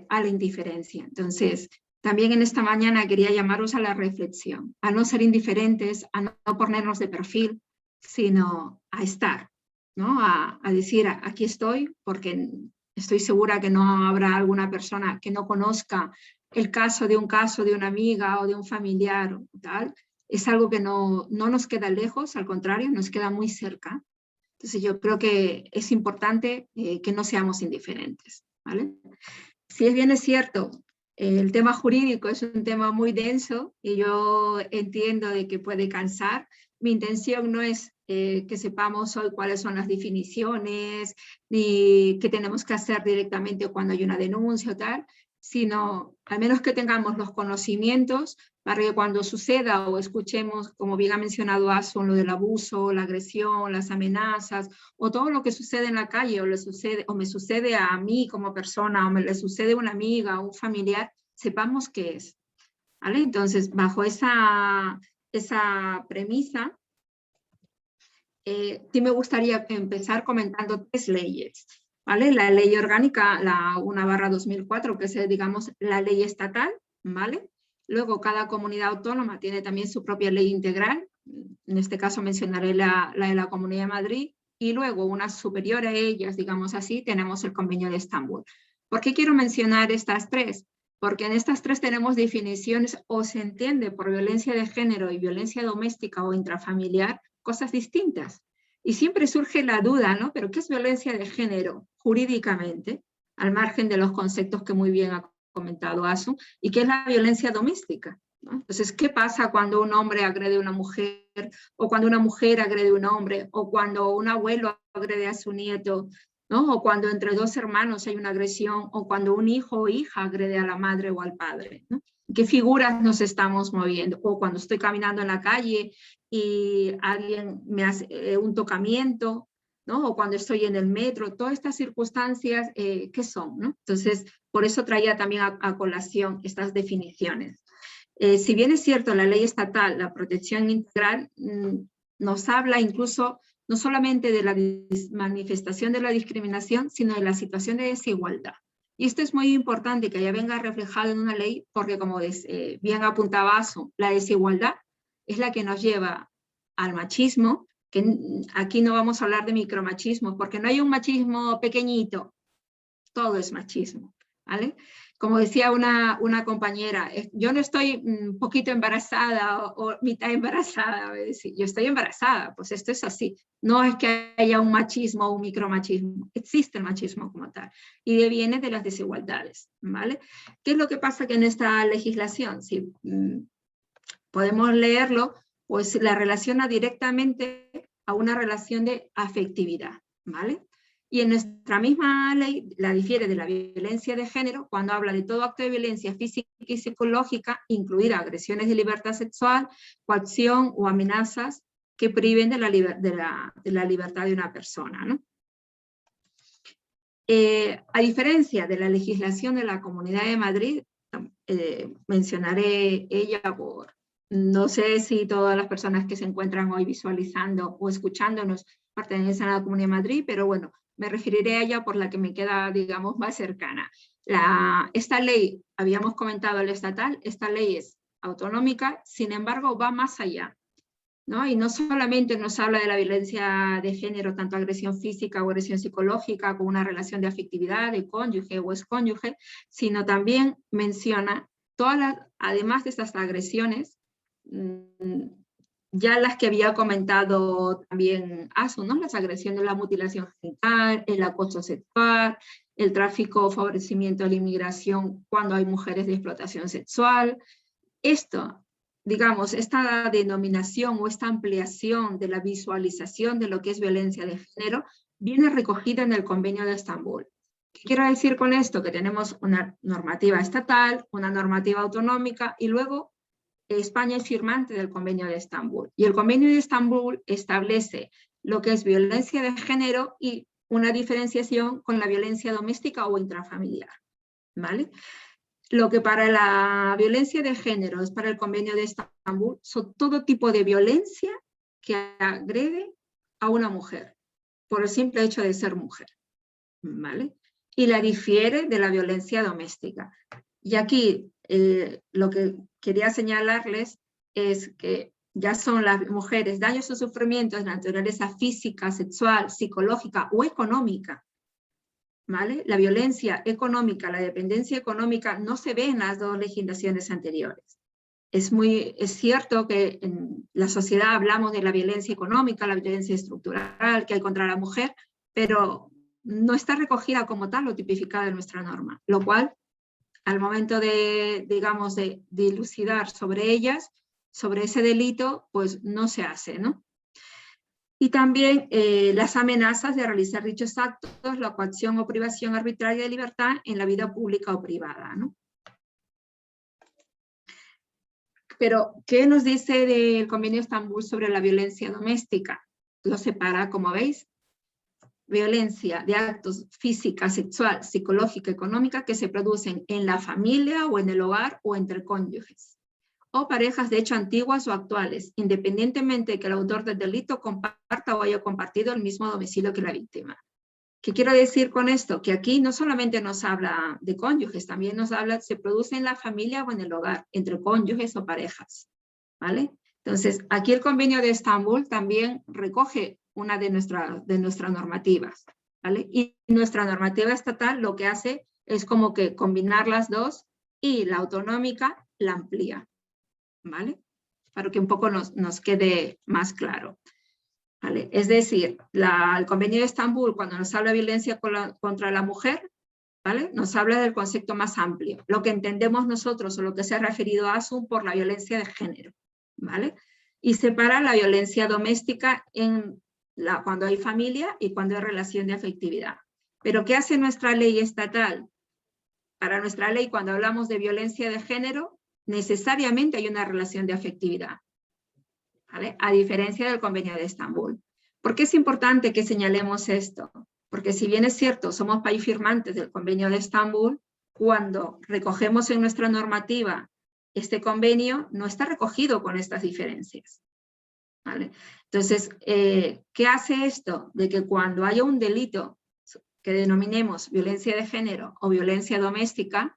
a la indiferencia. Entonces, también en esta mañana quería llamaros a la reflexión, a no ser indiferentes, a no ponernos de perfil, sino a estar, ¿no? A decir, aquí estoy, porque estoy segura que no habrá alguna persona que no conozca el caso de una amiga o de un familiar, tal. Es algo que no nos queda lejos, al contrario, nos queda muy cerca. Entonces yo creo que es importante que no seamos indiferentes, ¿vale? Si bien es cierto, el tema jurídico es un tema muy denso y yo entiendo de que puede cansar. Mi intención no es que sepamos hoy cuáles son las definiciones, ni qué tenemos que hacer directamente cuando hay una denuncia o tal, sino al menos que tengamos los conocimientos para que cuando suceda o escuchemos, como bien ha mencionado Asun, lo del abuso, la agresión, las amenazas, o todo lo que sucede en la calle, o me sucede a mí como persona, o me le sucede a una amiga o un familiar, sepamos qué es, ¿vale? Entonces, bajo esa premisa, sí me gustaría empezar comentando 3 leyes, ¿vale? La ley orgánica, la 1/2004, que es, digamos, la ley estatal, ¿vale? Luego, cada comunidad autónoma tiene también su propia ley integral, en este caso mencionaré la de la Comunidad de Madrid, y luego, una superior a ellas, digamos así, tenemos el Convenio de Estambul. ¿Por qué quiero mencionar estas 3? Porque en estas 3 tenemos definiciones, o se entiende por violencia de género y violencia doméstica o intrafamiliar, cosas distintas. Y siempre surge la duda, ¿no? ¿Pero qué es violencia de género jurídicamente, al margen de los conceptos que muy bien ha comentado Asun, y qué es la violencia doméstica, ¿no? Entonces, ¿qué pasa cuando un hombre agrede a una mujer, o cuando una mujer agrede a un hombre, o cuando un abuelo agrede a su nieto, ¿no? O cuando entre 2 hermanos hay una agresión, o cuando un hijo o hija agrede a la madre o al padre, ¿no? ¿Qué figuras nos estamos moviendo? O cuando estoy caminando en la calle y alguien me hace un tocamiento, ¿no? O cuando estoy en el metro, todas estas circunstancias, ¿qué son, no? Entonces, por eso traía también a colación estas definiciones. Si bien es cierto, la ley estatal, la protección integral, nos habla incluso no solamente de la manifestación de la discriminación, sino de la situación de desigualdad. Y esto es muy importante que ya venga reflejado en una ley, porque como bien apuntaba Asun, la desigualdad es la que nos lleva al machismo, que aquí no vamos a hablar de micromachismo, porque no hay un machismo pequeñito, todo es machismo, ¿vale? Como decía una compañera, yo no estoy un poquito embarazada o mitad embarazada, yo estoy embarazada, pues esto es así. No es que haya un machismo o un micromachismo, existe el machismo como tal y deviene de las desigualdades, ¿vale? ¿Qué es lo que pasa que en esta legislación? Si podemos leerlo, pues la relaciona directamente a una relación de afectividad, ¿vale? Y en nuestra misma ley la difiere de la violencia de género cuando habla de todo acto de violencia física y psicológica, incluir agresiones de libertad sexual, coacción o amenazas que priven de la libertad de una persona, ¿no? A diferencia de la legislación de la Comunidad de Madrid, mencionaré ella no sé si todas las personas que se encuentran hoy visualizando o escuchándonos pertenecen a la Comunidad de Madrid, pero bueno, me referiré a ella por la que me queda, digamos, más cercana. Esta ley, habíamos comentado el estatal, esta ley es autonómica, sin embargo va más allá, ¿no? Y no solamente nos habla de la violencia de género, tanto agresión física o agresión psicológica, como una relación de afectividad, de cónyuge o excónyuge, sino también menciona además de estas agresiones, ya las que había comentado también Asu, ¿no? Las agresiones, la mutilación genital, el acoso sexual, el tráfico o favorecimiento de la inmigración cuando hay mujeres de explotación sexual. Esto, digamos, esta denominación o esta ampliación de la visualización de lo que es violencia de género viene recogida en el Convenio de Estambul. ¿Qué quiero decir con esto? Que tenemos una normativa estatal, una normativa autonómica y luego España es firmante del Convenio de Estambul. Y el Convenio de Estambul establece lo que es violencia de género y una diferenciación con la violencia doméstica o intrafamiliar, ¿vale? Lo que para la violencia de género es para el Convenio de Estambul son todo tipo de violencia que agrede a una mujer por el simple hecho de ser mujer, ¿vale? Y la difiere de la violencia doméstica. Y aquí lo que quería señalarles es que ya son las mujeres daños o sufrimientos de naturaleza física, sexual, psicológica o económica, ¿vale? La violencia económica, la dependencia económica no se ve en las dos legislaciones anteriores. Es cierto que en la sociedad hablamos de la violencia económica, la violencia estructural que hay contra la mujer, pero no está recogida como tal o tipificada en nuestra norma, lo cual al momento de, digamos, de dilucidar sobre ellas, sobre ese delito, pues no se hace, ¿no? Y también las amenazas de realizar dichos actos, la coacción o privación arbitraria de libertad en la vida pública o privada, ¿no? Pero, ¿qué nos dice del Convenio de Estambul sobre la violencia doméstica? Lo separa, como veis, violencia de actos física, sexual, psicológica, económica que se producen en la familia o en el hogar o entre cónyuges o parejas de hecho antiguas o actuales, independientemente de que el autor del delito comparta o haya compartido el mismo domicilio que la víctima. ¿Qué quiero decir con esto? Que aquí no solamente nos habla de cónyuges, también nos habla, se produce en la familia o en el hogar, entre cónyuges o parejas, ¿vale? Entonces, aquí el Convenio de Estambul también recoge una de nuestras normativas, ¿vale? Y nuestra normativa estatal lo que hace es como que combinar las dos y la autonómica la amplía, ¿vale? Para que un poco nos quede más claro, ¿vale? Es decir, el Convenio de Estambul, cuando nos habla de violencia contra la mujer, ¿vale? Nos habla del concepto más amplio, lo que entendemos nosotros o lo que se ha referido a ASUM por la violencia de género, ¿vale? Y separa la violencia doméstica cuando hay familia y cuando hay relación de afectividad. Pero ¿qué hace nuestra ley estatal? Para nuestra ley, cuando hablamos de violencia de género, necesariamente hay una relación de afectividad, ¿vale? A diferencia del Convenio de Estambul. ¿Por qué es importante que señalemos esto? Porque si bien es cierto, somos país firmantes del Convenio de Estambul, cuando recogemos en nuestra normativa este convenio, no está recogido con estas diferencias, ¿vale? Entonces, ¿qué hace esto? De que cuando haya un delito que denominemos violencia de género o violencia doméstica,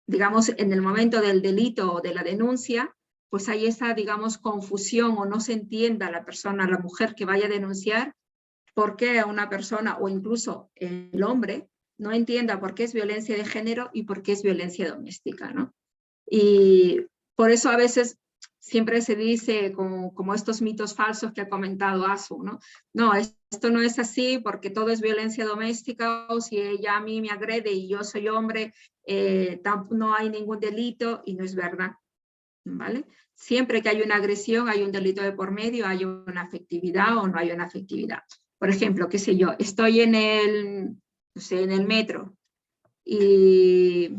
digamos, en el momento del delito o de la denuncia, pues hay esa, digamos, confusión o no se entienda la persona, la mujer que vaya a denunciar, por qué a una persona o incluso el hombre no entienda por qué es violencia de género y por qué es violencia doméstica, ¿no? Y por eso a veces siempre se dice como estos mitos falsos que ha comentado Asu, ¿no? No, esto no es así porque todo es violencia doméstica, o si ella a mí me agrede y yo soy hombre, no hay ningún delito, y no es verdad, ¿vale? Siempre que hay una agresión, hay un delito de por medio, hay una afectividad o no hay una afectividad. Por ejemplo, qué sé yo, estoy en el metro y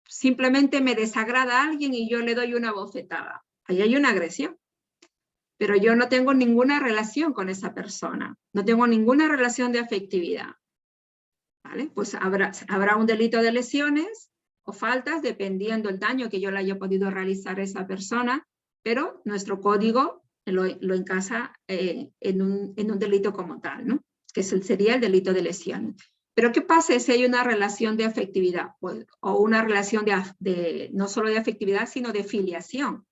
simplemente me desagrada a alguien y yo le doy una bofetada. Ahí hay una agresión. Pero yo no tengo ninguna relación con esa persona. No tengo ninguna relación de afectividad, ¿vale? Pues habrá un delito de lesiones o faltas, dependiendo del daño que yo le haya podido realizar a esa persona, pero nuestro código lo encasa en un delito como tal, ¿no? Que sería el delito de lesión. Pero ¿qué pasa si hay una relación de afectividad? Pues, o una relación no solo de afectividad, sino de filiación,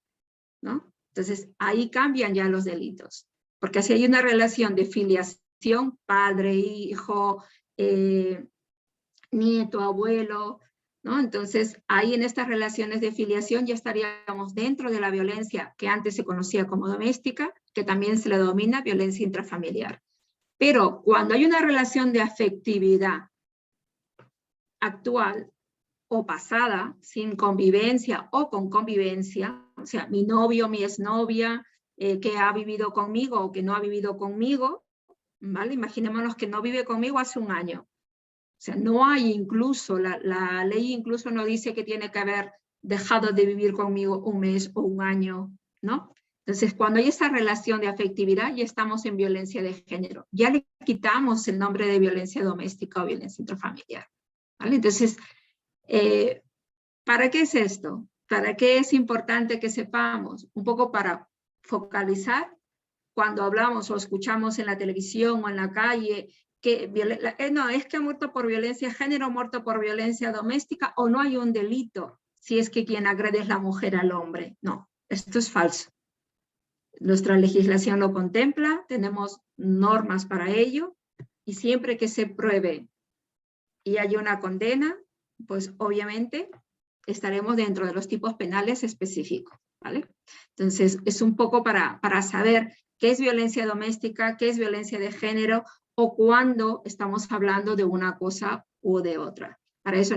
¿no? Entonces, ahí cambian ya los delitos. Porque si hay una relación de filiación, padre, hijo, nieto, abuelo, ¿no? Entonces, ahí en estas relaciones de filiación ya estaríamos dentro de la violencia que antes se conocía como doméstica, que también se le denomina violencia intrafamiliar. Pero cuando hay una relación de afectividad actual o pasada, sin convivencia o con convivencia, o sea, mi novio, mi exnovia, que ha vivido conmigo o que no ha vivido conmigo, ¿vale? Imaginémonos que no vive conmigo hace un año. O sea, no hay incluso, la ley incluso no dice que tiene que haber dejado de vivir conmigo un mes o un año, ¿no? Entonces, cuando hay esa relación de afectividad, ya estamos en violencia de género. Ya le quitamos el nombre de violencia doméstica o violencia intrafamiliar, ¿vale? Entonces, ¿para qué es esto? ¿Para qué es importante que sepamos? Un poco para focalizar cuando hablamos o escuchamos en la televisión o en la calle que no, es que ha muerto por violencia de género, muerto por violencia doméstica, o no hay un delito si es que quien agrede es la mujer al hombre. No, esto es falso. Nuestra legislación lo contempla, tenemos normas para ello, y siempre que se pruebe y haya una condena, pues obviamente estaremos dentro de los tipos penales específicos, ¿vale? Entonces, es un poco para saber qué es violencia doméstica, qué es violencia de género, o cuando estamos hablando de una cosa u de otra. Para eso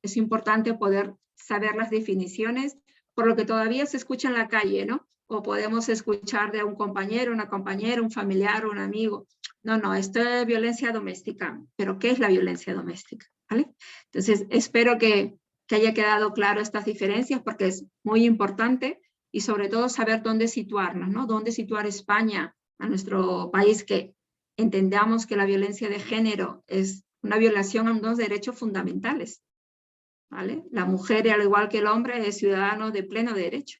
es importante poder saber las definiciones, por lo que todavía se escucha en la calle, ¿no? O podemos escuchar de un compañero, una compañera, un familiar, un amigo. No, esto es violencia doméstica. ¿Pero qué es la violencia doméstica? ¿Vale? Entonces, espero que haya quedado claro estas diferencias, porque es muy importante, y sobre todo saber dónde situarnos, ¿no? Dónde situar España, a nuestro país, que entendamos que la violencia de género es una violación a unos derechos fundamentales, ¿vale? La mujer, al igual que el hombre, es ciudadano de pleno derecho.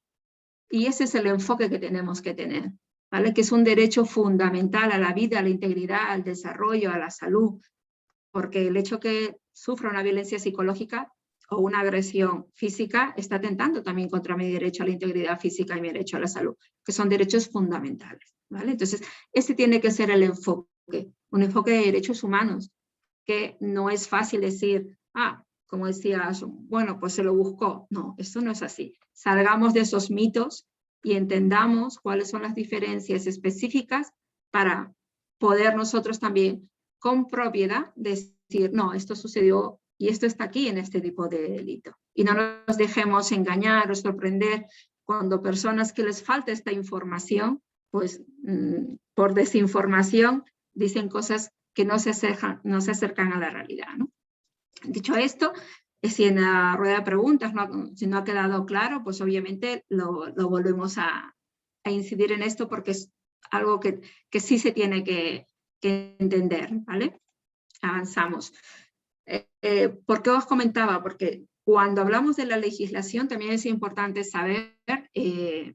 Y ese es el enfoque que tenemos que tener, ¿vale? Que es un derecho fundamental a la vida, a la integridad, al desarrollo, a la salud, porque el hecho que sufra una violencia psicológica o una agresión física está atentando también contra mi derecho a la integridad física y mi derecho a la salud, que son derechos fundamentales, ¿vale? Entonces, este tiene que ser el enfoque, un enfoque de derechos humanos, que no es fácil decir, como decía, bueno, pues se lo buscó. No, esto no es así. Salgamos de esos mitos y entendamos cuáles son las diferencias específicas para poder nosotros también con propiedad decir, no, esto sucedió y esto está aquí en este tipo de delito. Y no nos dejemos engañar o sorprender cuando personas que les falta esta información, pues por desinformación dicen cosas que no se acercan a la realidad, ¿no? Dicho esto, si en la rueda de preguntas si no ha quedado claro, pues obviamente lo volvemos a incidir en esto, porque es algo que sí se tiene que entender, ¿vale? Avanzamos. ¿Por qué os comentaba? Porque cuando hablamos de la legislación también es importante saber que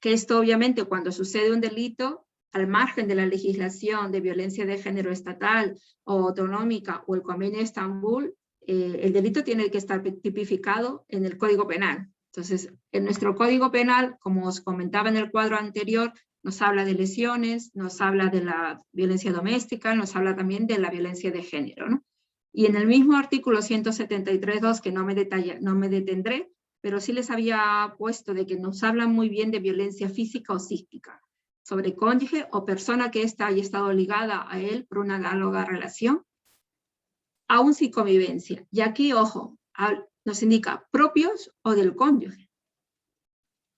esto obviamente cuando sucede un delito, al margen de la legislación de violencia de género estatal o autonómica o el Convenio de Estambul, el delito tiene que estar tipificado en el Código Penal. Entonces, en nuestro Código Penal, como os comentaba en el cuadro anterior, nos habla de lesiones, nos habla de la violencia doméstica, nos habla también de la violencia de género, ¿no? Y en el mismo artículo 173.2, que no me detendré, pero sí les había puesto de que nos habla muy bien de violencia física o psíquica, sobre cónyuge o persona que haya estado ligada a él por una análoga relación, aún sin convivencia. Y aquí, ojo, nos indica propios o del cónyuge,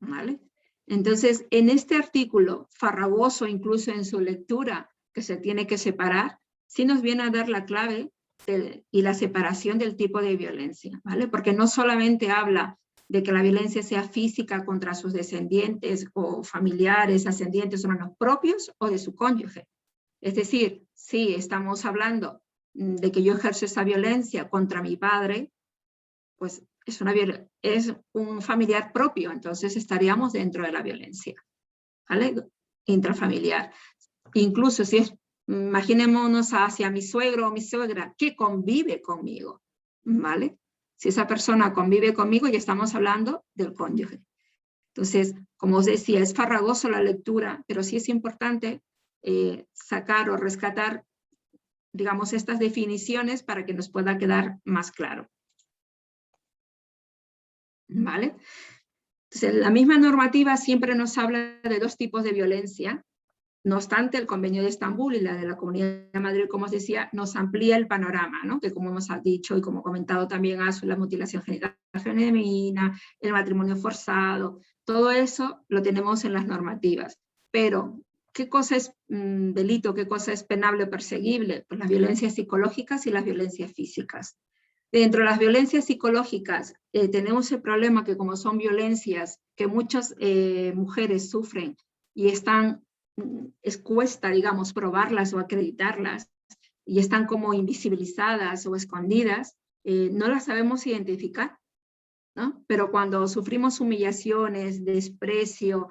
¿vale? Entonces, en este artículo, farragoso incluso en su lectura, que se tiene que separar, sí nos viene a dar la clave y la separación del tipo de violencia, ¿vale? Porque no solamente habla de que la violencia sea física contra sus descendientes o familiares, ascendientes, hermanos propios o de su cónyuge. Es decir, si estamos hablando de que yo ejerzo esa violencia contra mi padre, pues es un familiar propio, entonces estaríamos dentro de la violencia, ¿vale? Intrafamiliar. Incluso si es, imaginémonos hacia mi suegro o mi suegra que convive conmigo, ¿vale? Si esa persona convive conmigo, ya estamos hablando del cónyuge. Entonces, como os decía, es farragoso la lectura, pero sí es importante sacar o rescatar, digamos, estas definiciones para que nos pueda quedar más claro. ¿Vale? Entonces, la misma normativa siempre nos habla de dos tipos de violencia. No obstante, el Convenio de Estambul y la de la Comunidad de Madrid, como os decía, nos amplía el panorama, ¿no? Que como hemos dicho y como ha comentado también Asu, la mutilación genital femenina, el matrimonio forzado, todo eso lo tenemos en las normativas. Pero, ¿qué cosa es delito? ¿Qué cosa es penable o perseguible? Pues las violencias psicológicas y las violencias físicas. Dentro de las violencias psicológicas tenemos el problema que como son violencias que muchas mujeres sufren y cuesta, digamos, probarlas o acreditarlas, y están como invisibilizadas o escondidas, no las sabemos identificar, ¿no? Pero cuando sufrimos humillaciones, desprecio,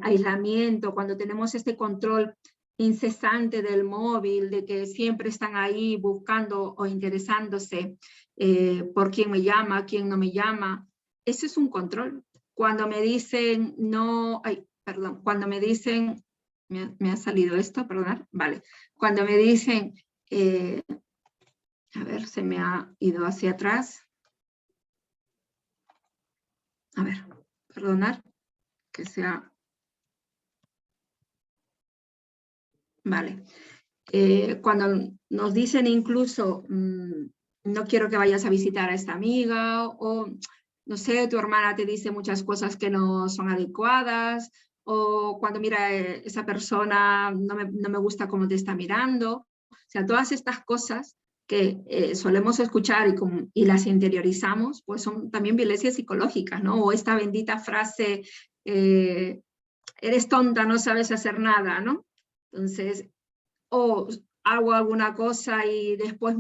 aislamiento, cuando tenemos este control incesante del móvil, de que siempre están ahí buscando o interesándose por quién me llama, quién no me llama, eso es un control. Cuando me dicen cuando me dicen, me ha salido esto, perdón, vale. Cuando me dicen, a ver, se me ha ido hacia atrás. A ver, perdonar, que sea... Vale. Cuando nos dicen incluso, no quiero que vayas a visitar a esta amiga, o no sé, tu hermana te dice muchas cosas que no son adecuadas, o cuando mira esa persona no me gusta cómo te está mirando. O sea, todas estas cosas que solemos escuchar y las interiorizamos, pues son también violencias psicológicas, ¿no? O esta bendita frase, eres tonta, no sabes hacer nada, ¿no? Entonces, o hago alguna cosa y después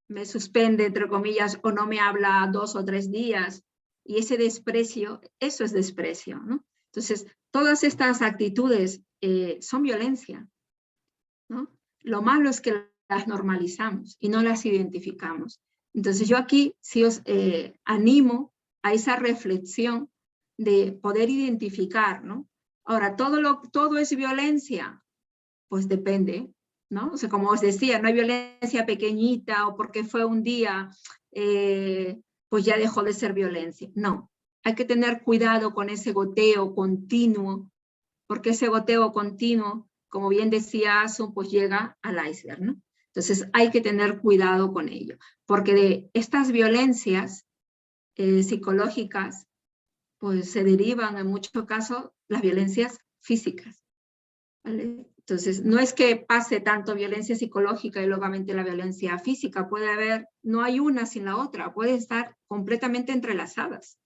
me suspende, entre comillas, o no me habla 2 o 3 días, y ese desprecio, eso es desprecio, ¿no? Entonces, todas estas actitudes son violencia, ¿no? Lo malo es que las normalizamos y no las identificamos. Entonces, yo aquí sí os animo a esa reflexión de poder identificar, ¿no? Ahora, todo es violencia, pues depende, ¿no? O sea, como os decía, no hay violencia pequeñita o porque fue un día, pues ya dejó de ser violencia. No, hay que tener cuidado con ese goteo continuo, porque ese goteo continuo, como bien decía Asu, pues llega al iceberg, ¿no? Entonces hay que tener cuidado con ello, porque de estas violencias psicológicas, pues se derivan en muchos casos las violencias físicas, ¿vale? Entonces, no es que pase tanto violencia psicológica y luego la violencia física, puede haber, no hay una sin la otra, puede estar completamente entrelazadas,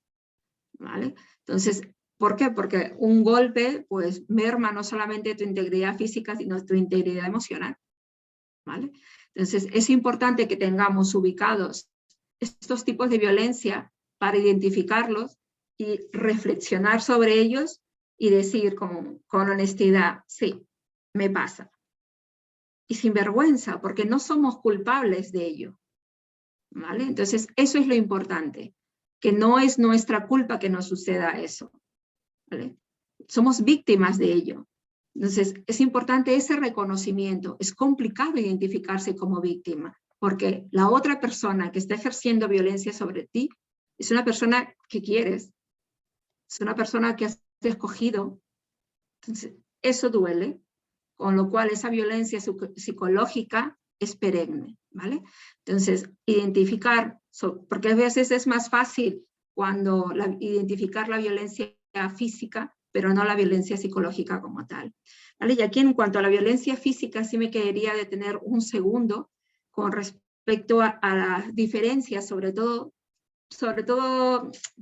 ¿vale? Entonces, ¿por qué? Porque un golpe, pues, merma no solamente tu integridad física, sino tu integridad emocional, ¿vale? Entonces, es importante que tengamos ubicados estos tipos de violencia para identificarlos y reflexionar sobre ellos y decir con honestidad, sí, me pasa. Y sin vergüenza, porque no somos culpables de ello, ¿vale? Entonces, eso es lo importante, que no es nuestra culpa que nos suceda eso, ¿vale? Somos víctimas de ello. Entonces, es importante ese reconocimiento. Es complicado identificarse como víctima, porque la otra persona que está ejerciendo violencia sobre ti es una persona que quieres, es una persona que has escogido. Entonces, eso duele, con lo cual esa violencia psicológica es perenne, ¿vale? Entonces, identificar, porque a veces es más fácil cuando identificar la violencia física, pero no la violencia psicológica como tal, ¿vale? Y aquí en cuanto a la violencia física, sí me quedaría detener un segundo con respecto a las diferencias, sobre todo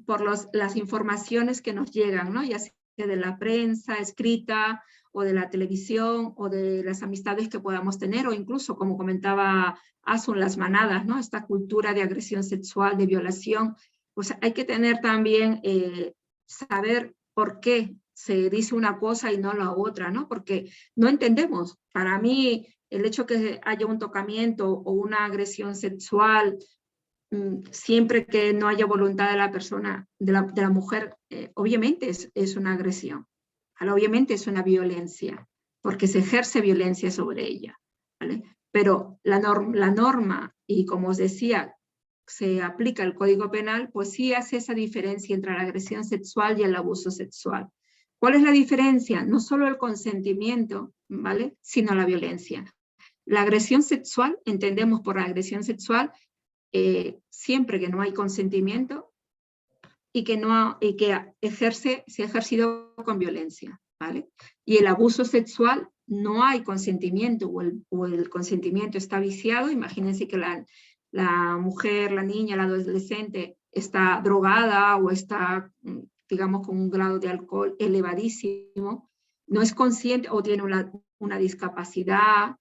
por las informaciones que nos llegan, ¿no? Ya sea de la prensa escrita o de la televisión, o de las amistades que podamos tener, o incluso, como comentaba Asun, las manadas, ¿no? Esta cultura de agresión sexual, de violación. Pues hay que tener también, saber por qué se dice una cosa y no la otra, ¿no? Porque no entendemos. Para mí, el hecho que haya un tocamiento o una agresión sexual, siempre que no haya voluntad de la persona, de la mujer, obviamente es una agresión. Obviamente es una violencia, porque se ejerce violencia sobre ella, ¿vale? Pero la norma, y como os decía, se aplica el Código Penal, pues sí hace esa diferencia entre la agresión sexual y el abuso sexual. ¿Cuál es la diferencia? No solo el consentimiento, ¿vale? Sino la violencia. La agresión sexual, entendemos por la agresión sexual, siempre que no hay consentimiento y que se ha ejercido con violencia, ¿vale? Y el abuso sexual no hay consentimiento o el consentimiento está viciado. Imagínense que la mujer, la niña, la adolescente está drogada o está, digamos, con un grado de alcohol elevadísimo, no es consciente o tiene una discapacidad,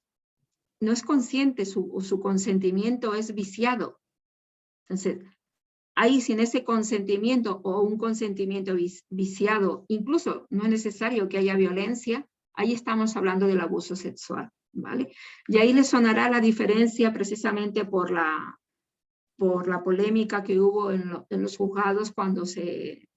no es consciente, su consentimiento es viciado. Entonces, ahí sin ese consentimiento o un consentimiento viciado, incluso no es necesario que haya violencia, ahí estamos hablando del abuso sexual, ¿vale? Y ahí les sonará la diferencia precisamente por la polémica que hubo en los juzgados cuando se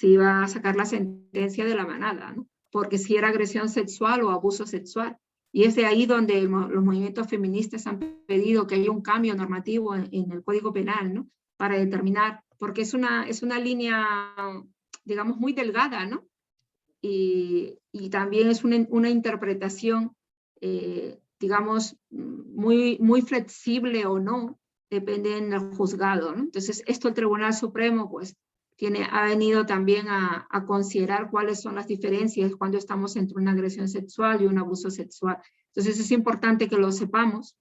iba a sacar la sentencia de la manada, ¿no? Porque si era agresión sexual o abuso sexual. Y es de ahí donde los movimientos feministas han pedido que haya un cambio normativo en el Código Penal, ¿no? Para determinar, porque es una línea, digamos, muy delgada, ¿no? Y también es una interpretación, digamos, muy flexible o no, depende del juzgado, ¿no? Entonces, esto el Tribunal Supremo, pues, ha venido también a considerar cuáles son las diferencias cuando estamos entre una agresión sexual y un abuso sexual. Entonces, es importante que lo sepamos,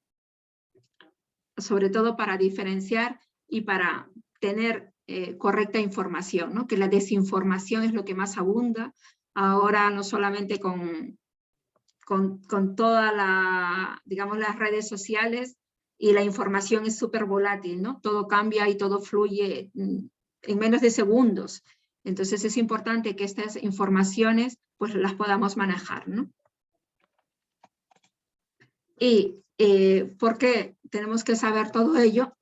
sobre todo para diferenciar y para tener correcta información, ¿no? Que la desinformación es lo que más abunda ahora, no solamente con todas digamos, las redes sociales, y la información es súper volátil, ¿no? Todo cambia y todo fluye en menos de segundos. Entonces es importante que estas informaciones pues las podamos manejar, ¿no? Y ¿por qué tenemos que saber todo ello?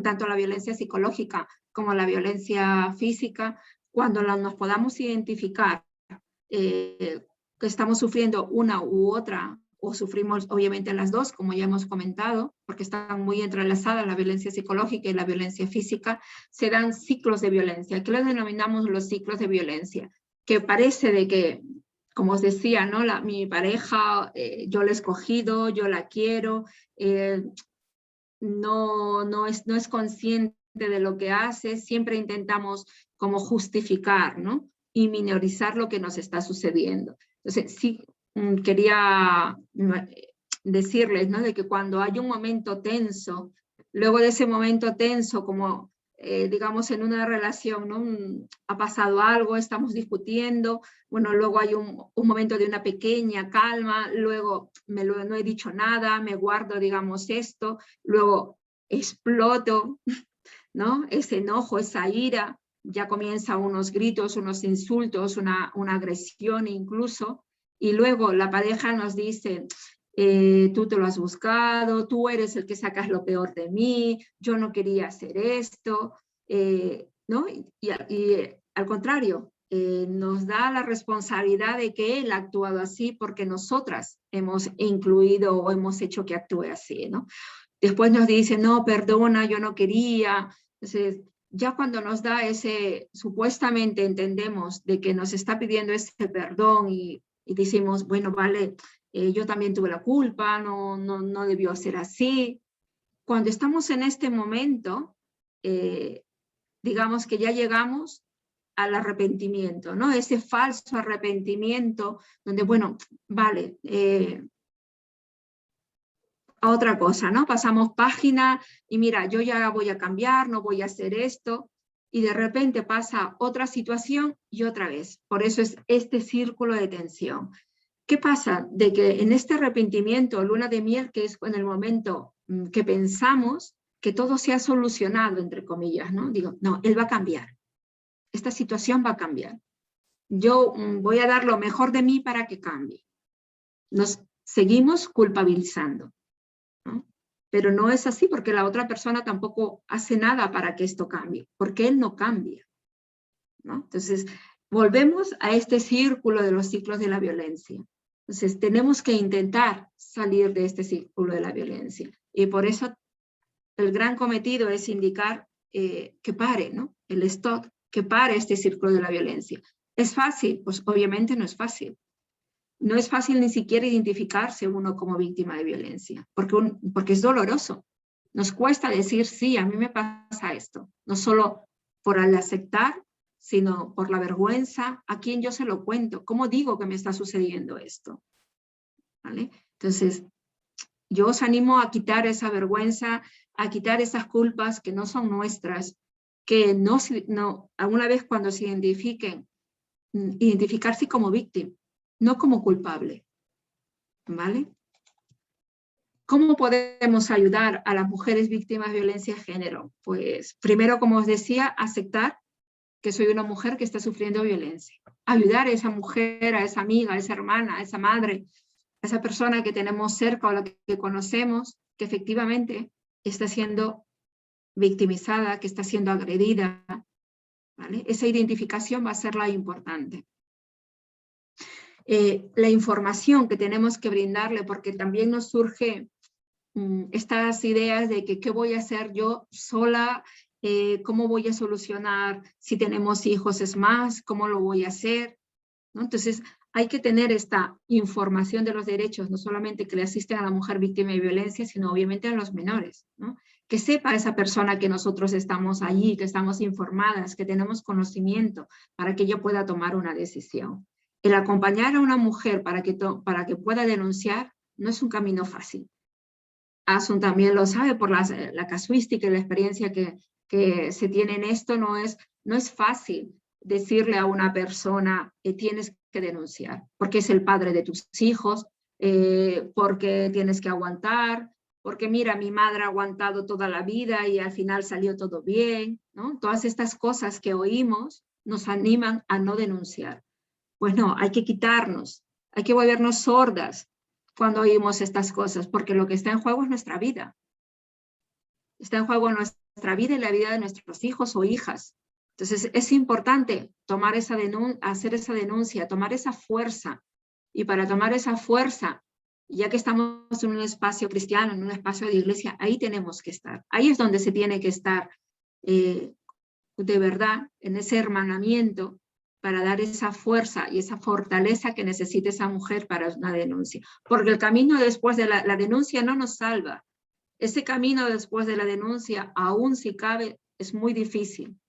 Tanto la violencia psicológica como la violencia física, cuando nos podamos identificar que estamos sufriendo una u otra, o sufrimos obviamente las dos, como ya hemos comentado, porque están muy entrelazadas la violencia psicológica y la violencia física, se dan ciclos de violencia. ¿Qué los denominamos los ciclos de violencia? Que parece de que, como os decía, ¿no? Mi pareja, yo la he escogido, yo la quiero, no es consciente de lo que hace, siempre intentamos como justificar, ¿no? Y minorizar lo que nos está sucediendo. Entonces, sí, quería decirles, ¿no? De que cuando hay un momento tenso, luego de ese momento tenso, como digamos en una relación, ¿no? Ha pasado algo, estamos discutiendo, bueno, luego hay un momento de una pequeña calma, luego no he dicho nada, me guardo, digamos, esto, luego exploto, ¿no? Ese enojo, esa ira, ya comienza unos gritos, unos insultos, una agresión incluso, y luego la pareja nos dice, tú te lo has buscado, tú eres el que sacas lo peor de mí, yo no quería hacer esto, ¿no? Y al contrario, nos da la responsabilidad de que él ha actuado así porque nosotras hemos incluido o hemos hecho que actúe así, ¿no? Después nos dice, no, perdona, yo no quería. Entonces, ya cuando nos da supuestamente entendemos de que nos está pidiendo ese perdón y decimos, bueno, vale, yo también tuve la culpa, no debió ser así. Cuando estamos en este momento, digamos que ya llegamos al arrepentimiento, ¿no? Ese falso arrepentimiento donde, bueno, vale, a otra cosa, ¿no? Pasamos página y mira, yo ya voy a cambiar, no voy a hacer esto, y de repente pasa otra situación y otra vez. Por eso es este círculo de tensión. ¿Qué pasa? De que en este arrepentimiento, luna de miel, que es en el momento que pensamos que todo se ha solucionado, entre comillas, ¿no? Digo, no, él va a cambiar. Esta situación va a cambiar. Yo voy a dar lo mejor de mí para que cambie. Nos seguimos culpabilizando, ¿no? Pero no es así, porque la otra persona tampoco hace nada para que esto cambie, porque él no cambia, ¿no? Entonces, volvemos a este círculo de los ciclos de la violencia. Entonces, tenemos que intentar salir de este círculo de la violencia. Y por eso el gran cometido es indicar que pare, ¿no? El stop, que pare este círculo de la violencia. ¿Es fácil? Pues obviamente no es fácil. No es fácil ni siquiera identificarse uno como víctima de violencia, porque es doloroso. Nos cuesta decir, sí, a mí me pasa esto. No solo por el aceptar, sino por la vergüenza. ¿A quién yo se lo cuento? ¿Cómo digo que me está sucediendo esto? ¿Vale? Entonces, yo os animo a quitar esa vergüenza, a quitar esas culpas que no son nuestras, que alguna vez cuando se identifiquen, identificarse como víctima, no como culpable, ¿vale? ¿Cómo podemos ayudar a las mujeres víctimas de violencia de género? Pues primero, como os decía, aceptar que soy una mujer que está sufriendo violencia. Ayudar a esa mujer, a esa amiga, a esa hermana, a esa madre, a esa persona que tenemos cerca o la que conocemos, que efectivamente está siendo victimizada, que está siendo agredida, ¿vale? Esa identificación va a ser la importante. La información que tenemos que brindarle, porque también nos surge estas ideas de que qué voy a hacer yo sola, cómo voy a solucionar, si tenemos hijos es más, cómo lo voy a hacer, ¿no? Entonces hay que tener esta información de los derechos, no solamente que le asisten a la mujer víctima de violencia, sino obviamente a los menores, ¿no? Que sepa esa persona que nosotros estamos allí, que estamos informadas, que tenemos conocimiento para que ella pueda tomar una decisión. El acompañar a una mujer para que pueda denunciar no es un camino fácil. Asun también lo sabe por la casuística y la experiencia que se tiene en esto. No es fácil decirle a una persona que tienes que denunciar, porque es el padre de tus hijos, porque tienes que aguantar, porque mira, mi madre ha aguantado toda la vida y al final salió todo bien, ¿no? Todas estas cosas que oímos nos animan a no denunciar. Pues no, hay que quitarnos, hay que volvernos sordas cuando oímos estas cosas, porque lo que está en juego es nuestra vida. Está en juego nuestra vida y la vida de nuestros hijos o hijas. Entonces es importante tomar hacer esa denuncia, tomar esa fuerza. Y para tomar esa fuerza, ya que estamos en un espacio cristiano, en un espacio de iglesia, ahí tenemos que estar. Ahí es donde se tiene que estar de verdad, en ese hermanamiento, para dar esa fuerza y esa fortaleza que necesita esa mujer para una denuncia. Porque el camino después de la denuncia no nos salva. Ese camino después de la denuncia, aún si cabe, es muy difícil,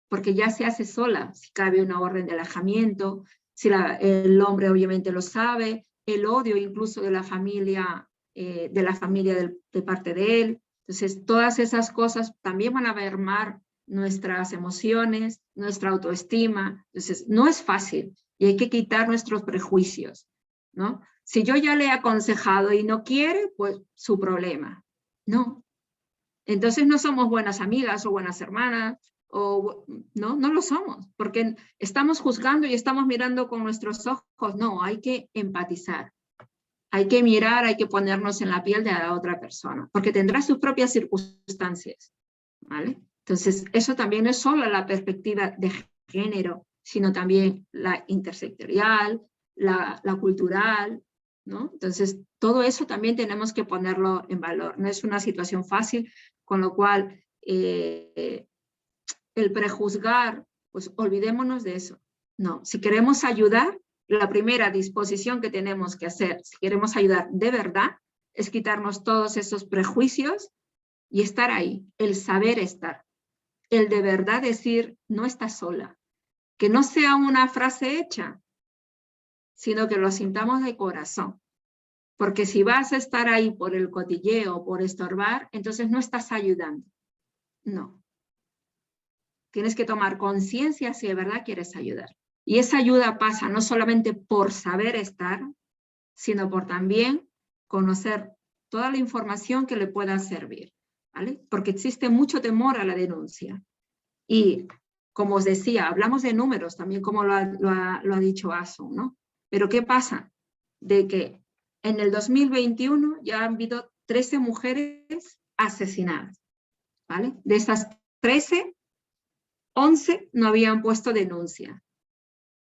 porque ya se hace sola, si cabe una orden de alejamiento, si el hombre obviamente lo sabe, el odio incluso de la familia de parte de él. Entonces, todas esas cosas también van a mermar nuestras emociones, nuestra autoestima. Entonces, no es fácil y hay que quitar nuestros prejuicios, ¿no? Si yo ya le he aconsejado y no quiere, pues su problema. No. Entonces no somos buenas amigas o buenas hermanas, no lo somos, porque estamos juzgando y estamos mirando con nuestros ojos. No, hay que empatizar. Hay que mirar, hay que ponernos en la piel de la otra persona, porque tendrá sus propias circunstancias, ¿vale? Entonces, eso también no es solo la perspectiva de género, sino también la intersectorial, la cultural, ¿no? Entonces, todo eso también tenemos que ponerlo en valor. No es una situación fácil, con lo cual el prejuzgar, pues olvidémonos de eso. No, si queremos ayudar, la primera disposición que tenemos que hacer, si queremos ayudar de verdad, es quitarnos todos esos prejuicios y estar ahí, el saber estar. El de verdad decir, no estás sola. Que no sea una frase hecha, sino que lo sintamos de corazón. Porque si vas a estar ahí por el cotilleo, por estorbar, entonces no estás ayudando. No. Tienes que tomar conciencia si de verdad quieres ayudar. Y esa ayuda pasa no solamente por saber estar, sino por también conocer toda la información que le pueda servir, ¿vale? Porque existe mucho temor a la denuncia. Y, como os decía, hablamos de números, también como lo ha dicho Asun, ¿no? Pero ¿qué pasa? De que en el 2021 ya han habido 13 mujeres asesinadas, ¿vale? De esas 13, 11 no habían puesto denuncia.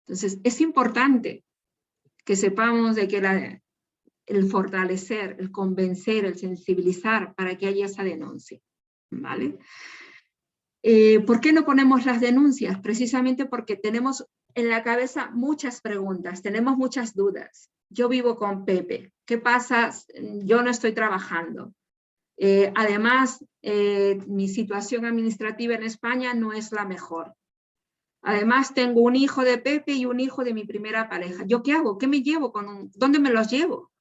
Entonces, es importante que sepamos de que el fortalecer, el convencer, el sensibilizar para que haya esa denuncia, ¿vale? ¿Por qué no ponemos las denuncias? Precisamente porque tenemos en la cabeza muchas preguntas, tenemos muchas dudas. Yo vivo con Pepe, ¿qué pasa? Yo no estoy trabajando. Además, mi situación administrativa en España no es la mejor. Además, tengo un hijo de Pepe y un hijo de mi primera pareja. ¿Yo qué hago? ¿Qué me llevo? ¿Dónde me los llevo?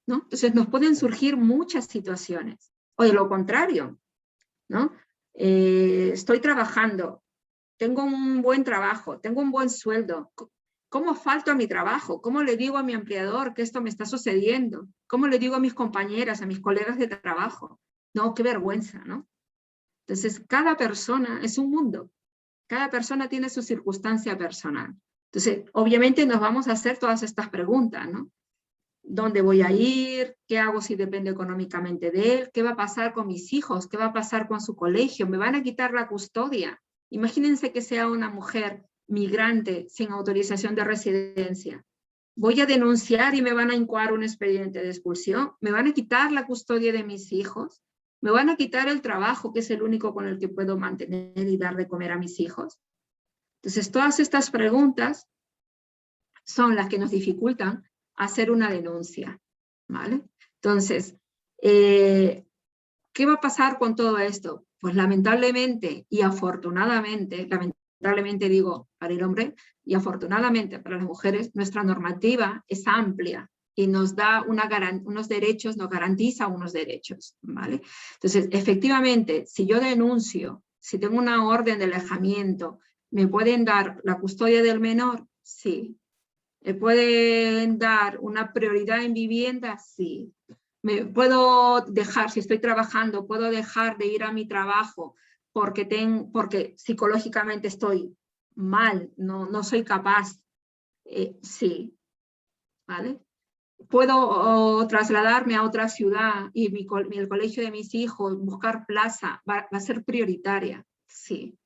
¿No? Entonces, nos pueden surgir muchas situaciones. O de lo contrario, ¿no? Estoy trabajando, tengo un buen trabajo, tengo un buen sueldo. ¿Cómo falto a mi trabajo? ¿Cómo le digo a mi empleador que esto me está sucediendo? ¿Cómo le digo a mis compañeras, a mis colegas de trabajo? No, qué vergüenza, ¿no? Entonces, cada persona es un mundo. Cada persona tiene su circunstancia personal. Entonces, obviamente nos vamos a hacer todas estas preguntas, ¿no? ¿Dónde voy a ir? ¿Qué hago si depende económicamente de él? ¿Qué va a pasar con mis hijos? ¿Qué va a pasar con su colegio? ¿Me van a quitar la custodia? Imagínense que sea una mujer migrante sin autorización de residencia. ¿Voy a denunciar y me van a incoar un expediente de expulsión? ¿Me van a quitar la custodia de mis hijos? ¿Me van a quitar el trabajo, que es el único con el que puedo mantener y dar de comer a mis hijos? Entonces, todas estas preguntas son las que nos dificultan hacer una denuncia, ¿vale? Entonces, ¿qué va a pasar con todo esto? Pues lamentablemente y afortunadamente, lamentablemente digo para el hombre, y afortunadamente para las mujeres, nuestra normativa es amplia y nos da unos derechos, nos garantiza unos derechos, ¿vale? Entonces, efectivamente, si yo denuncio, si tengo una orden de alejamiento, ¿me pueden dar la custodia del menor? Sí. ¿Me pueden dar una prioridad en vivienda? Sí. ¿Me puedo dejar, si estoy trabajando, puedo dejar de ir a mi trabajo porque psicológicamente estoy mal, no soy capaz? Sí. ¿Vale? ¿Puedo trasladarme a otra ciudad y el colegio de mis hijos, buscar plaza, va a ser prioritaria? Sí.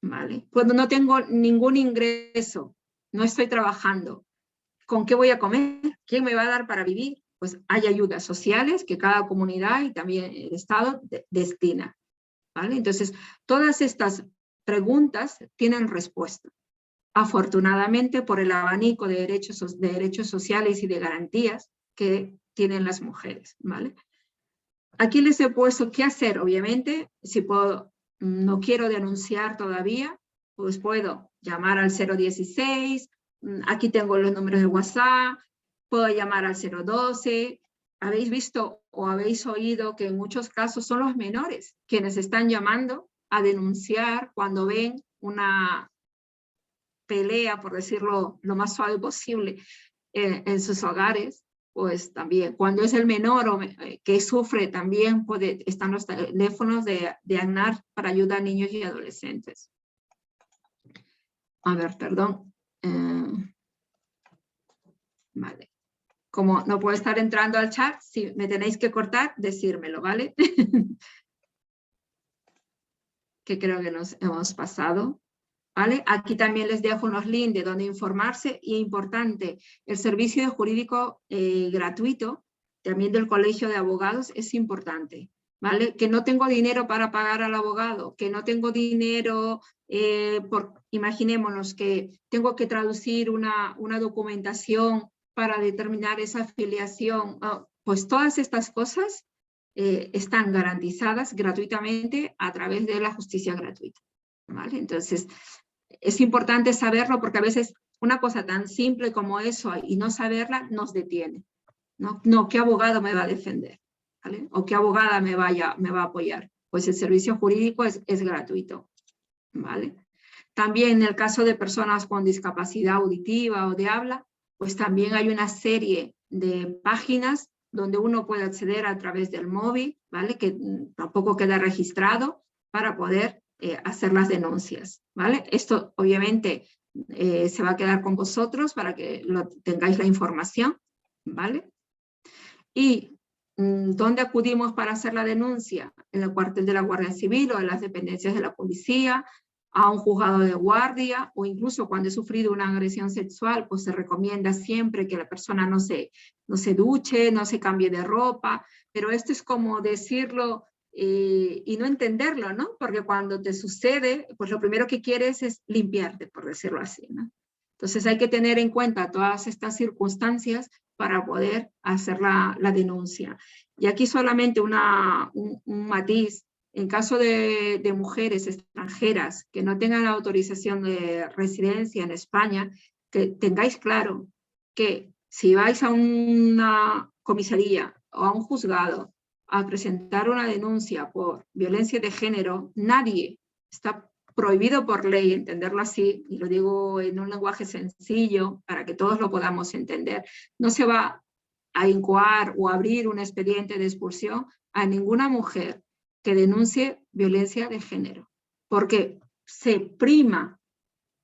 ¿Vale? Cuando no tengo ningún ingreso, no estoy trabajando, ¿con qué voy a comer? ¿Quién me va a dar para vivir? Pues hay ayudas sociales que cada comunidad y también el Estado destina, ¿vale? Entonces, todas estas preguntas tienen respuesta. Afortunadamente, por el abanico de derechos sociales y de garantías que tienen las mujeres, ¿vale? Aquí les he puesto qué hacer, obviamente, si no quiero denunciar todavía, pues puedo llamar al 016, aquí tengo los números de WhatsApp, puedo llamar al 012, habéis visto o habéis oído que en muchos casos son los menores quienes están llamando a denunciar cuando ven una pelea, por decirlo lo más suave posible, en sus hogares. Pues también, cuando es el menor que sufre, también están los teléfonos de ACNAR para ayudar a niños y adolescentes. A ver, perdón. Vale. Como no puedo estar entrando al chat, si me tenéis que cortar, decírmelo, ¿vale? Que creo que nos hemos pasado. ¿Vale? Aquí también les dejo unos links de donde informarse, y importante, el servicio jurídico gratuito, también del Colegio de Abogados, es importante, ¿vale? Que no tengo dinero para pagar al abogado, que no tengo dinero, imaginémonos que tengo que traducir una documentación para determinar esa afiliación, pues todas estas cosas están garantizadas gratuitamente a través de la justicia gratuita, ¿vale? Entonces, es importante saberlo porque a veces una cosa tan simple como eso y no saberla nos detiene. No, ¿qué abogado me va a defender? ¿Vale? ¿O qué abogada me va a apoyar? Pues el servicio jurídico es gratuito, ¿vale? También en el caso de personas con discapacidad auditiva o de habla, pues también hay una serie de páginas donde uno puede acceder a través del móvil, ¿vale? Que tampoco queda registrado para poder hacer las denuncias, ¿vale? Esto obviamente se va a quedar con vosotros para que tengáis la información, ¿vale? Y ¿dónde acudimos para hacer la denuncia? En el cuartel de la Guardia Civil o en las dependencias de la policía, a un juzgado de guardia, o incluso cuando he sufrido una agresión sexual, pues se recomienda siempre que la persona no se duche, no se cambie de ropa, pero esto es como decirlo y no entenderlo, ¿no? Porque cuando te sucede, pues lo primero que quieres es limpiarte, por decirlo así, ¿no? Entonces hay que tener en cuenta todas estas circunstancias para poder hacer la denuncia. Y aquí solamente un matiz. En caso de mujeres extranjeras que no tengan la autorización de residencia en España, que tengáis claro que si vais a una comisaría o a un juzgado a presentar una denuncia por violencia de género, nadie está prohibido por ley, entenderlo así, y lo digo en un lenguaje sencillo para que todos lo podamos entender. No se va a incoar o abrir un expediente de expulsión a ninguna mujer que denuncie violencia de género, porque se prima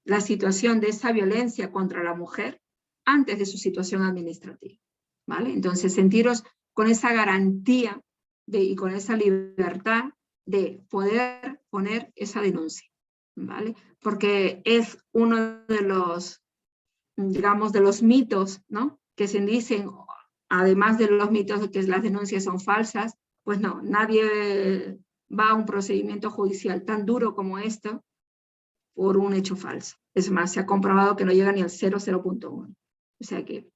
la situación de esa violencia contra la mujer antes de su situación administrativa, ¿vale? Entonces, sentiros con esa garantía y con esa libertad de poder poner esa denuncia, ¿vale? Porque es uno de los, digamos, de los mitos, ¿no? Que se dicen, además de los mitos de que las denuncias son falsas, pues no, nadie va a un procedimiento judicial tan duro como esto por un hecho falso. Es más, se ha comprobado que no llega ni al 0,0.1. O sea que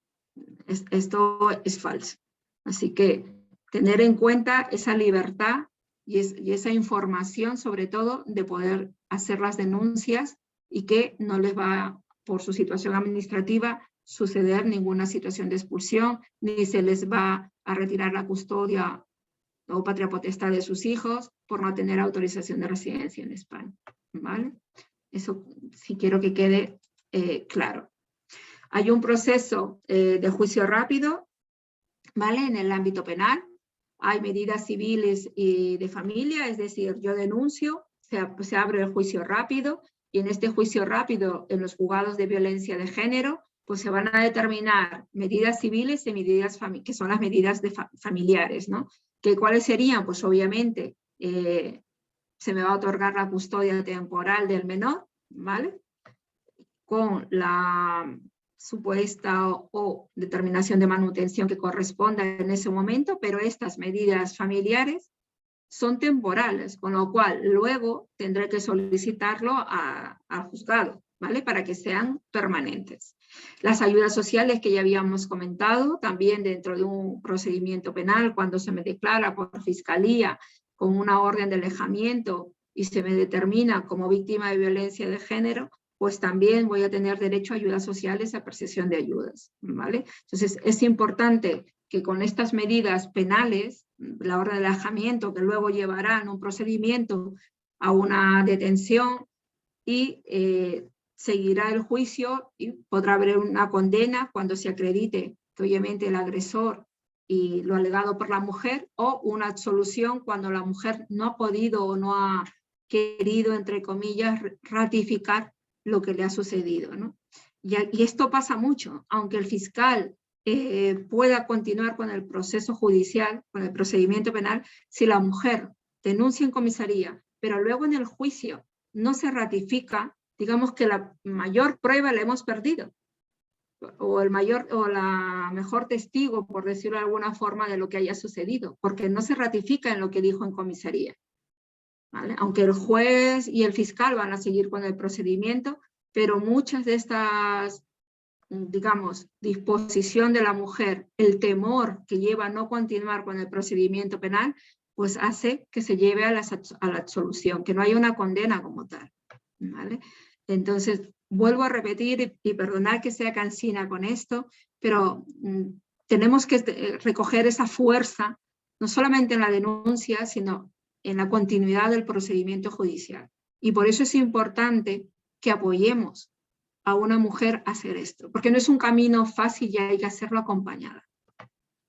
esto es falso. Así que tener en cuenta esa libertad y esa información, sobre todo, de poder hacer las denuncias y que no les va, por su situación administrativa, suceder ninguna situación de expulsión, ni se les va a retirar la custodia o patria potestad de sus hijos por no tener autorización de residencia en España, ¿vale? Eso sí quiero que quede claro. Hay un proceso de juicio rápido, ¿vale? En el ámbito penal. Hay medidas civiles y de familia, es decir, yo denuncio, se abre el juicio rápido, y en este juicio rápido, en los juzgados de violencia de género, pues se van a determinar medidas civiles y medidas que son las medidas familiares, ¿no? ¿Cuáles serían? Pues obviamente se me va a otorgar la custodia temporal del menor, ¿vale? Con la supuesta o determinación de manutención que corresponda en ese momento, pero estas medidas familiares son temporales, con lo cual luego tendré que solicitarlo al juzgado, ¿vale? Para que sean permanentes. Las ayudas sociales que ya habíamos comentado, también dentro de un procedimiento penal, cuando se me declara por fiscalía con una orden de alejamiento y se me determina como víctima de violencia de género, pues también voy a tener derecho a ayudas sociales, a percepción de ayudas, ¿vale? Entonces es importante que con estas medidas penales, la orden de alejamiento que luego llevarán un procedimiento a una detención y seguirá el juicio y podrá haber una condena cuando se acredite que obviamente el agresor y lo alegado por la mujer, o una absolución cuando la mujer no ha podido o no ha querido, entre comillas, ratificar lo que le ha sucedido, ¿no? Y esto pasa mucho, aunque el fiscal pueda continuar con el proceso judicial, con el procedimiento penal, si la mujer denuncia en comisaría, pero luego en el juicio no se ratifica, digamos que la mayor prueba la hemos perdido, o la mejor testigo, por decirlo de alguna forma, de lo que haya sucedido, porque no se ratifica en lo que dijo en comisaría, ¿vale? Aunque el juez y el fiscal van a seguir con el procedimiento, pero muchas de estas, digamos, disposición de la mujer, el temor que lleva a no continuar con el procedimiento penal, pues hace que se lleve a la absolución, que no haya una condena como tal, ¿vale? Entonces, vuelvo a repetir, y perdonad que sea cansina con esto, pero tenemos que recoger esa fuerza, no solamente en la denuncia, sino en la continuidad del procedimiento judicial. Y por eso es importante que apoyemos a una mujer a hacer esto, porque no es un camino fácil y hay que hacerlo acompañada.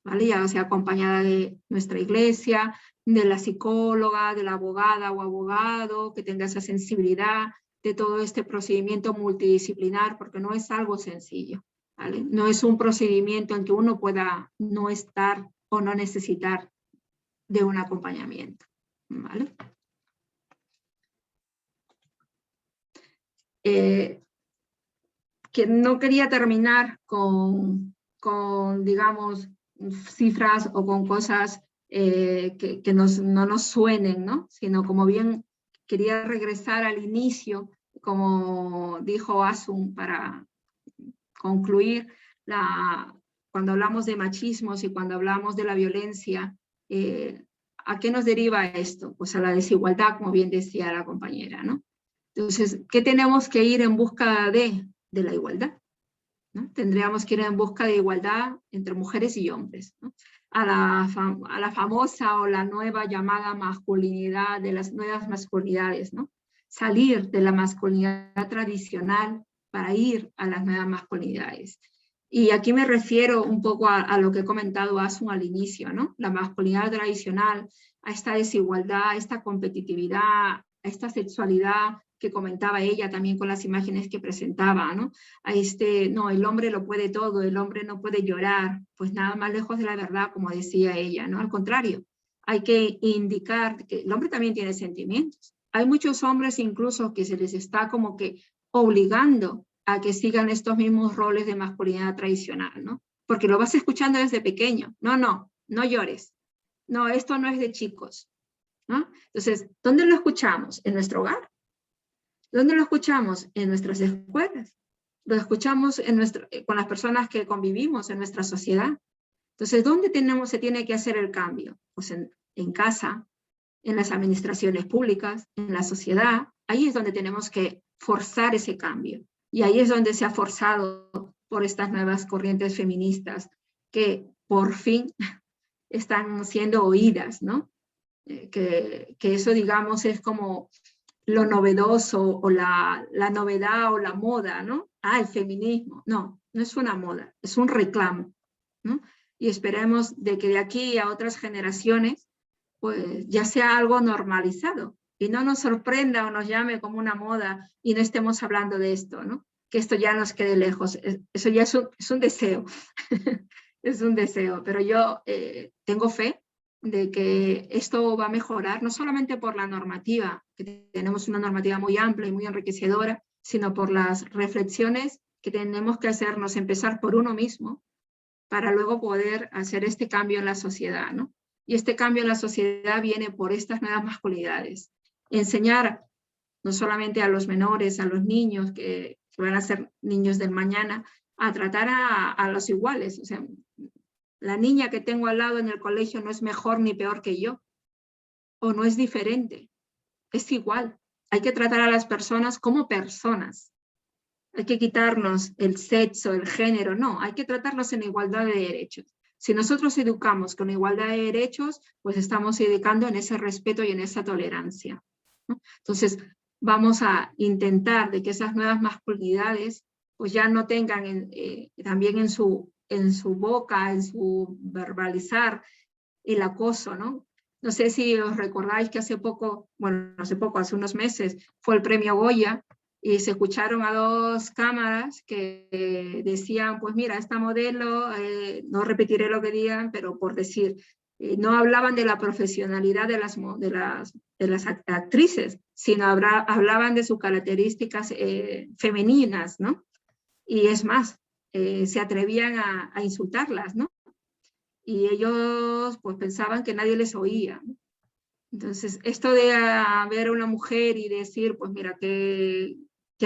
¿vale? Ya sea acompañada de nuestra iglesia, de la psicóloga, de la abogada o abogado, que tenga esa sensibilidad de todo este procedimiento multidisciplinar, porque no es algo sencillo, ¿vale? No es un procedimiento en que uno pueda no estar o no necesitar de un acompañamiento, ¿vale? Que no quería terminar con digamos, cifras o con cosas que no nos suenen, ¿no? Sino como bien quería regresar al inicio, como dijo Asun, para concluir, cuando hablamos de machismos y cuando hablamos de la violencia, ¿a qué nos deriva esto? Pues a la desigualdad, como bien decía la compañera, ¿no? Entonces, ¿qué tenemos que ir en busca de la igualdad? ¿No? Tendríamos que ir en busca de igualdad entre mujeres y hombres, ¿no? A la famosa o la nueva llamada masculinidad, de las nuevas masculinidades, ¿no? Salir de la masculinidad tradicional para ir a las nuevas masculinidades. Y aquí me refiero un poco a lo que he comentado Asun al inicio, ¿no? La masculinidad tradicional, a esta desigualdad, a esta competitividad, a esta sexualidad que comentaba ella también con las imágenes que presentaba, ¿no? A no, el hombre lo puede todo, el hombre no puede llorar, pues nada más lejos de la verdad, como decía ella, ¿no? Al contrario, hay que indicar que el hombre también tiene sentimientos. Hay muchos hombres incluso que se les está como que obligando a que sigan estos mismos roles de masculinidad tradicional, ¿no? Porque lo vas escuchando desde pequeño. No llores. No, esto no es de chicos, ¿no? Entonces, ¿dónde lo escuchamos? ¿En nuestro hogar? ¿Dónde lo escuchamos? En nuestras escuelas. Lo escuchamos con las personas que convivimos en nuestra sociedad. Entonces, ¿dónde se tiene que hacer el cambio? Pues en casa, en las administraciones públicas, en la sociedad. Ahí es donde tenemos que forzar ese cambio. Y ahí es donde se ha forzado por estas nuevas corrientes feministas que por fin están siendo oídas, ¿no? Que eso, digamos, es como lo novedoso o la novedad o la moda, ¿no? El feminismo. No es una moda, es un reclamo, ¿no? Y esperemos de que de aquí a otras generaciones pues ya sea algo normalizado y no nos sorprenda o nos llame como una moda y no estemos hablando de esto, ¿no? Que esto ya nos quede lejos. Eso ya es un deseo, es un deseo, pero yo tengo fe de que esto va a mejorar, no solamente por la normativa, que tenemos una normativa muy amplia y muy enriquecedora, sino por las reflexiones que tenemos que hacernos, empezar por uno mismo, para luego poder hacer este cambio en la sociedad, ¿no? Y este cambio en la sociedad viene por estas nuevas masculinidades. Enseñar no solamente a los menores, a los niños que van a ser niños del mañana, a tratar a los iguales. O sea, la niña que tengo al lado en el colegio no es mejor ni peor que yo, o no es diferente, es igual. Hay que tratar a las personas como personas. Hay que quitarnos el sexo, el género, no, hay que tratarlos en igualdad de derechos. Si nosotros educamos con igualdad de derechos, pues estamos educando en ese respeto y en esa tolerancia, ¿no? Entonces, vamos a intentar de que esas nuevas masculinidades pues ya no tengan también en su boca, en su verbalizar el acoso, ¿no? No sé si os recordáis que hace unos meses fue el premio Goya y se escucharon a dos cámaras que decían, pues mira, esta modelo, no repetiré lo que digan, pero por decir, no hablaban de la profesionalidad de las actrices, sino hablaban de sus características femeninas, ¿no? Y es más, se atrevían a insultarlas, ¿no? Y ellos pues pensaban que nadie les oía, ¿no? Entonces, esto de ver a una mujer y decir, pues mira, qué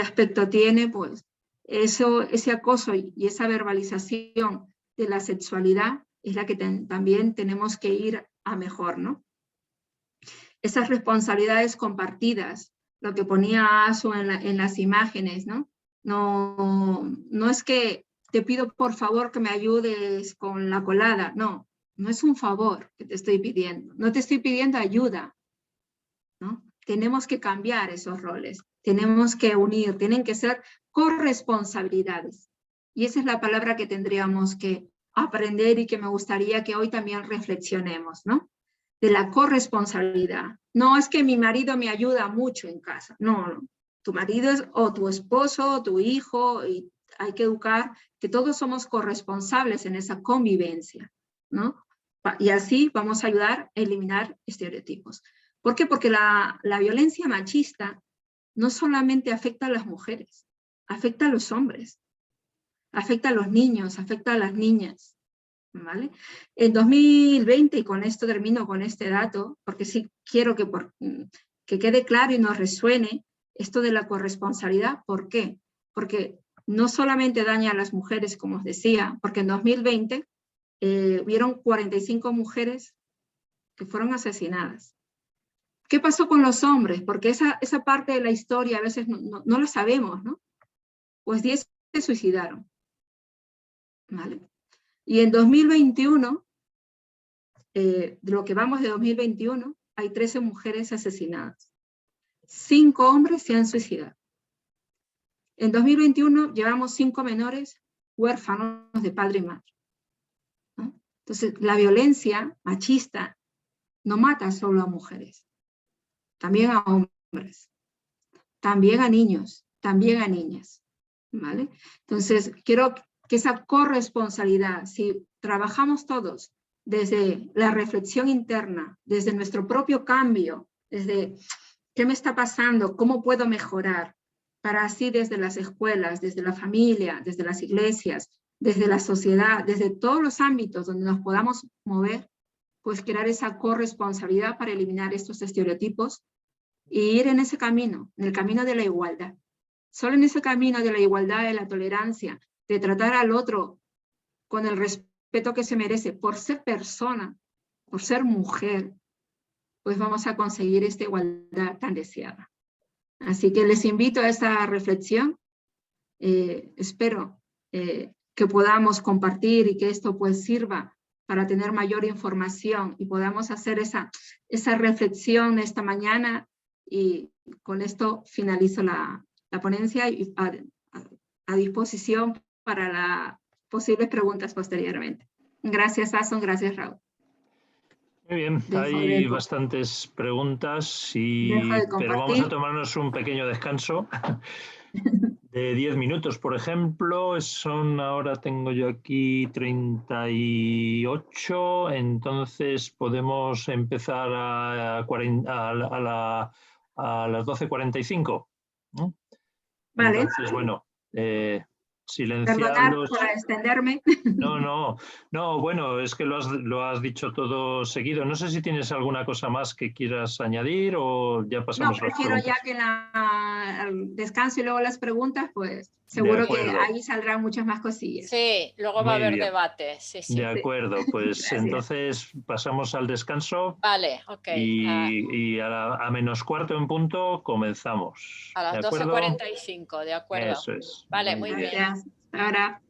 aspecto tiene, pues ese acoso y esa verbalización de la sexualidad es la que también tenemos que ir a mejor, ¿no? Esas responsabilidades compartidas, lo que ponía Asu en las imágenes, ¿no? No es que te pido por favor que me ayudes con la colada, no es un favor que te estoy pidiendo, no te estoy pidiendo ayuda, ¿no? Tenemos que cambiar esos roles, tenemos que tienen que ser corresponsabilidades. Y esa es la palabra que tendríamos que aprender y que me gustaría que hoy también reflexionemos, ¿no? De la corresponsabilidad. No es que mi marido me ayuda mucho en casa, no, no. Tu marido es o tu esposo o tu hijo, y hay que educar que todos somos corresponsables en esa convivencia, ¿no? Y así vamos a ayudar a eliminar estereotipos. ¿Por qué? Porque la violencia machista no solamente afecta a las mujeres, afecta a los hombres, afecta a los niños, afecta a las niñas, ¿vale? En 2020, y con esto termino con este dato, porque sí quiero que quede claro y nos resuene esto de la corresponsabilidad. ¿Por qué? Porque no solamente daña a las mujeres, como os decía, porque en 2020 hubieron 45 mujeres que fueron asesinadas. ¿Qué pasó con los hombres? Porque esa parte de la historia a veces no la sabemos, ¿no? Pues 10 se suicidaron, ¿vale? Y en 2021, de lo que vamos de 2021, hay 13 mujeres asesinadas. 5 hombres se han suicidado. En 2021 llevamos 5 menores huérfanos de padre y madre, ¿no? Entonces, la violencia machista no mata solo a mujeres, también a hombres, también a niños, también a niñas, ¿vale? Entonces, quiero que esa corresponsabilidad, si trabajamos todos desde la reflexión interna, desde nuestro propio cambio, desde qué me está pasando, cómo puedo mejorar, para así desde las escuelas, desde la familia, desde las iglesias, desde la sociedad, desde todos los ámbitos donde nos podamos mover, pues crear esa corresponsabilidad para eliminar estos estereotipos y ir en ese camino, en el camino de la igualdad. Solo en ese camino de la igualdad, de la tolerancia, de tratar al otro con el respeto que se merece por ser persona, por ser mujer, pues vamos a conseguir esta igualdad tan deseada. Así que les invito a esa reflexión. Espero que podamos compartir y que esto pues sirva para tener mayor información y podamos hacer esa reflexión esta mañana, y con esto finalizo la ponencia y a disposición para las posibles preguntas posteriormente. Gracias, Asun, gracias, Raúl. Muy bien, hay bastantes preguntas, pero vamos a tomarnos un pequeño descanso de 10 minutos, por ejemplo. Ahora tengo yo aquí 38, entonces podemos empezar a las 12:45. ¿No? Vale. Entonces, bueno, silenciarlos. Perdonar por extenderme. No, bueno, es que lo has dicho todo seguido. No sé si tienes alguna cosa más que quieras añadir o ya pasamos a las preguntas. No, prefiero ya que al descanso y luego las preguntas, pues seguro que ahí saldrán muchas más cosillas. Sí, luego va a haber debate. Sí, sí. De acuerdo, pues entonces pasamos al descanso. Vale, ok. Y a menos cuarto en punto comenzamos. A las 12:45, de acuerdo. Eso es. Vale, muy bien. Gracias. Hasta ahora.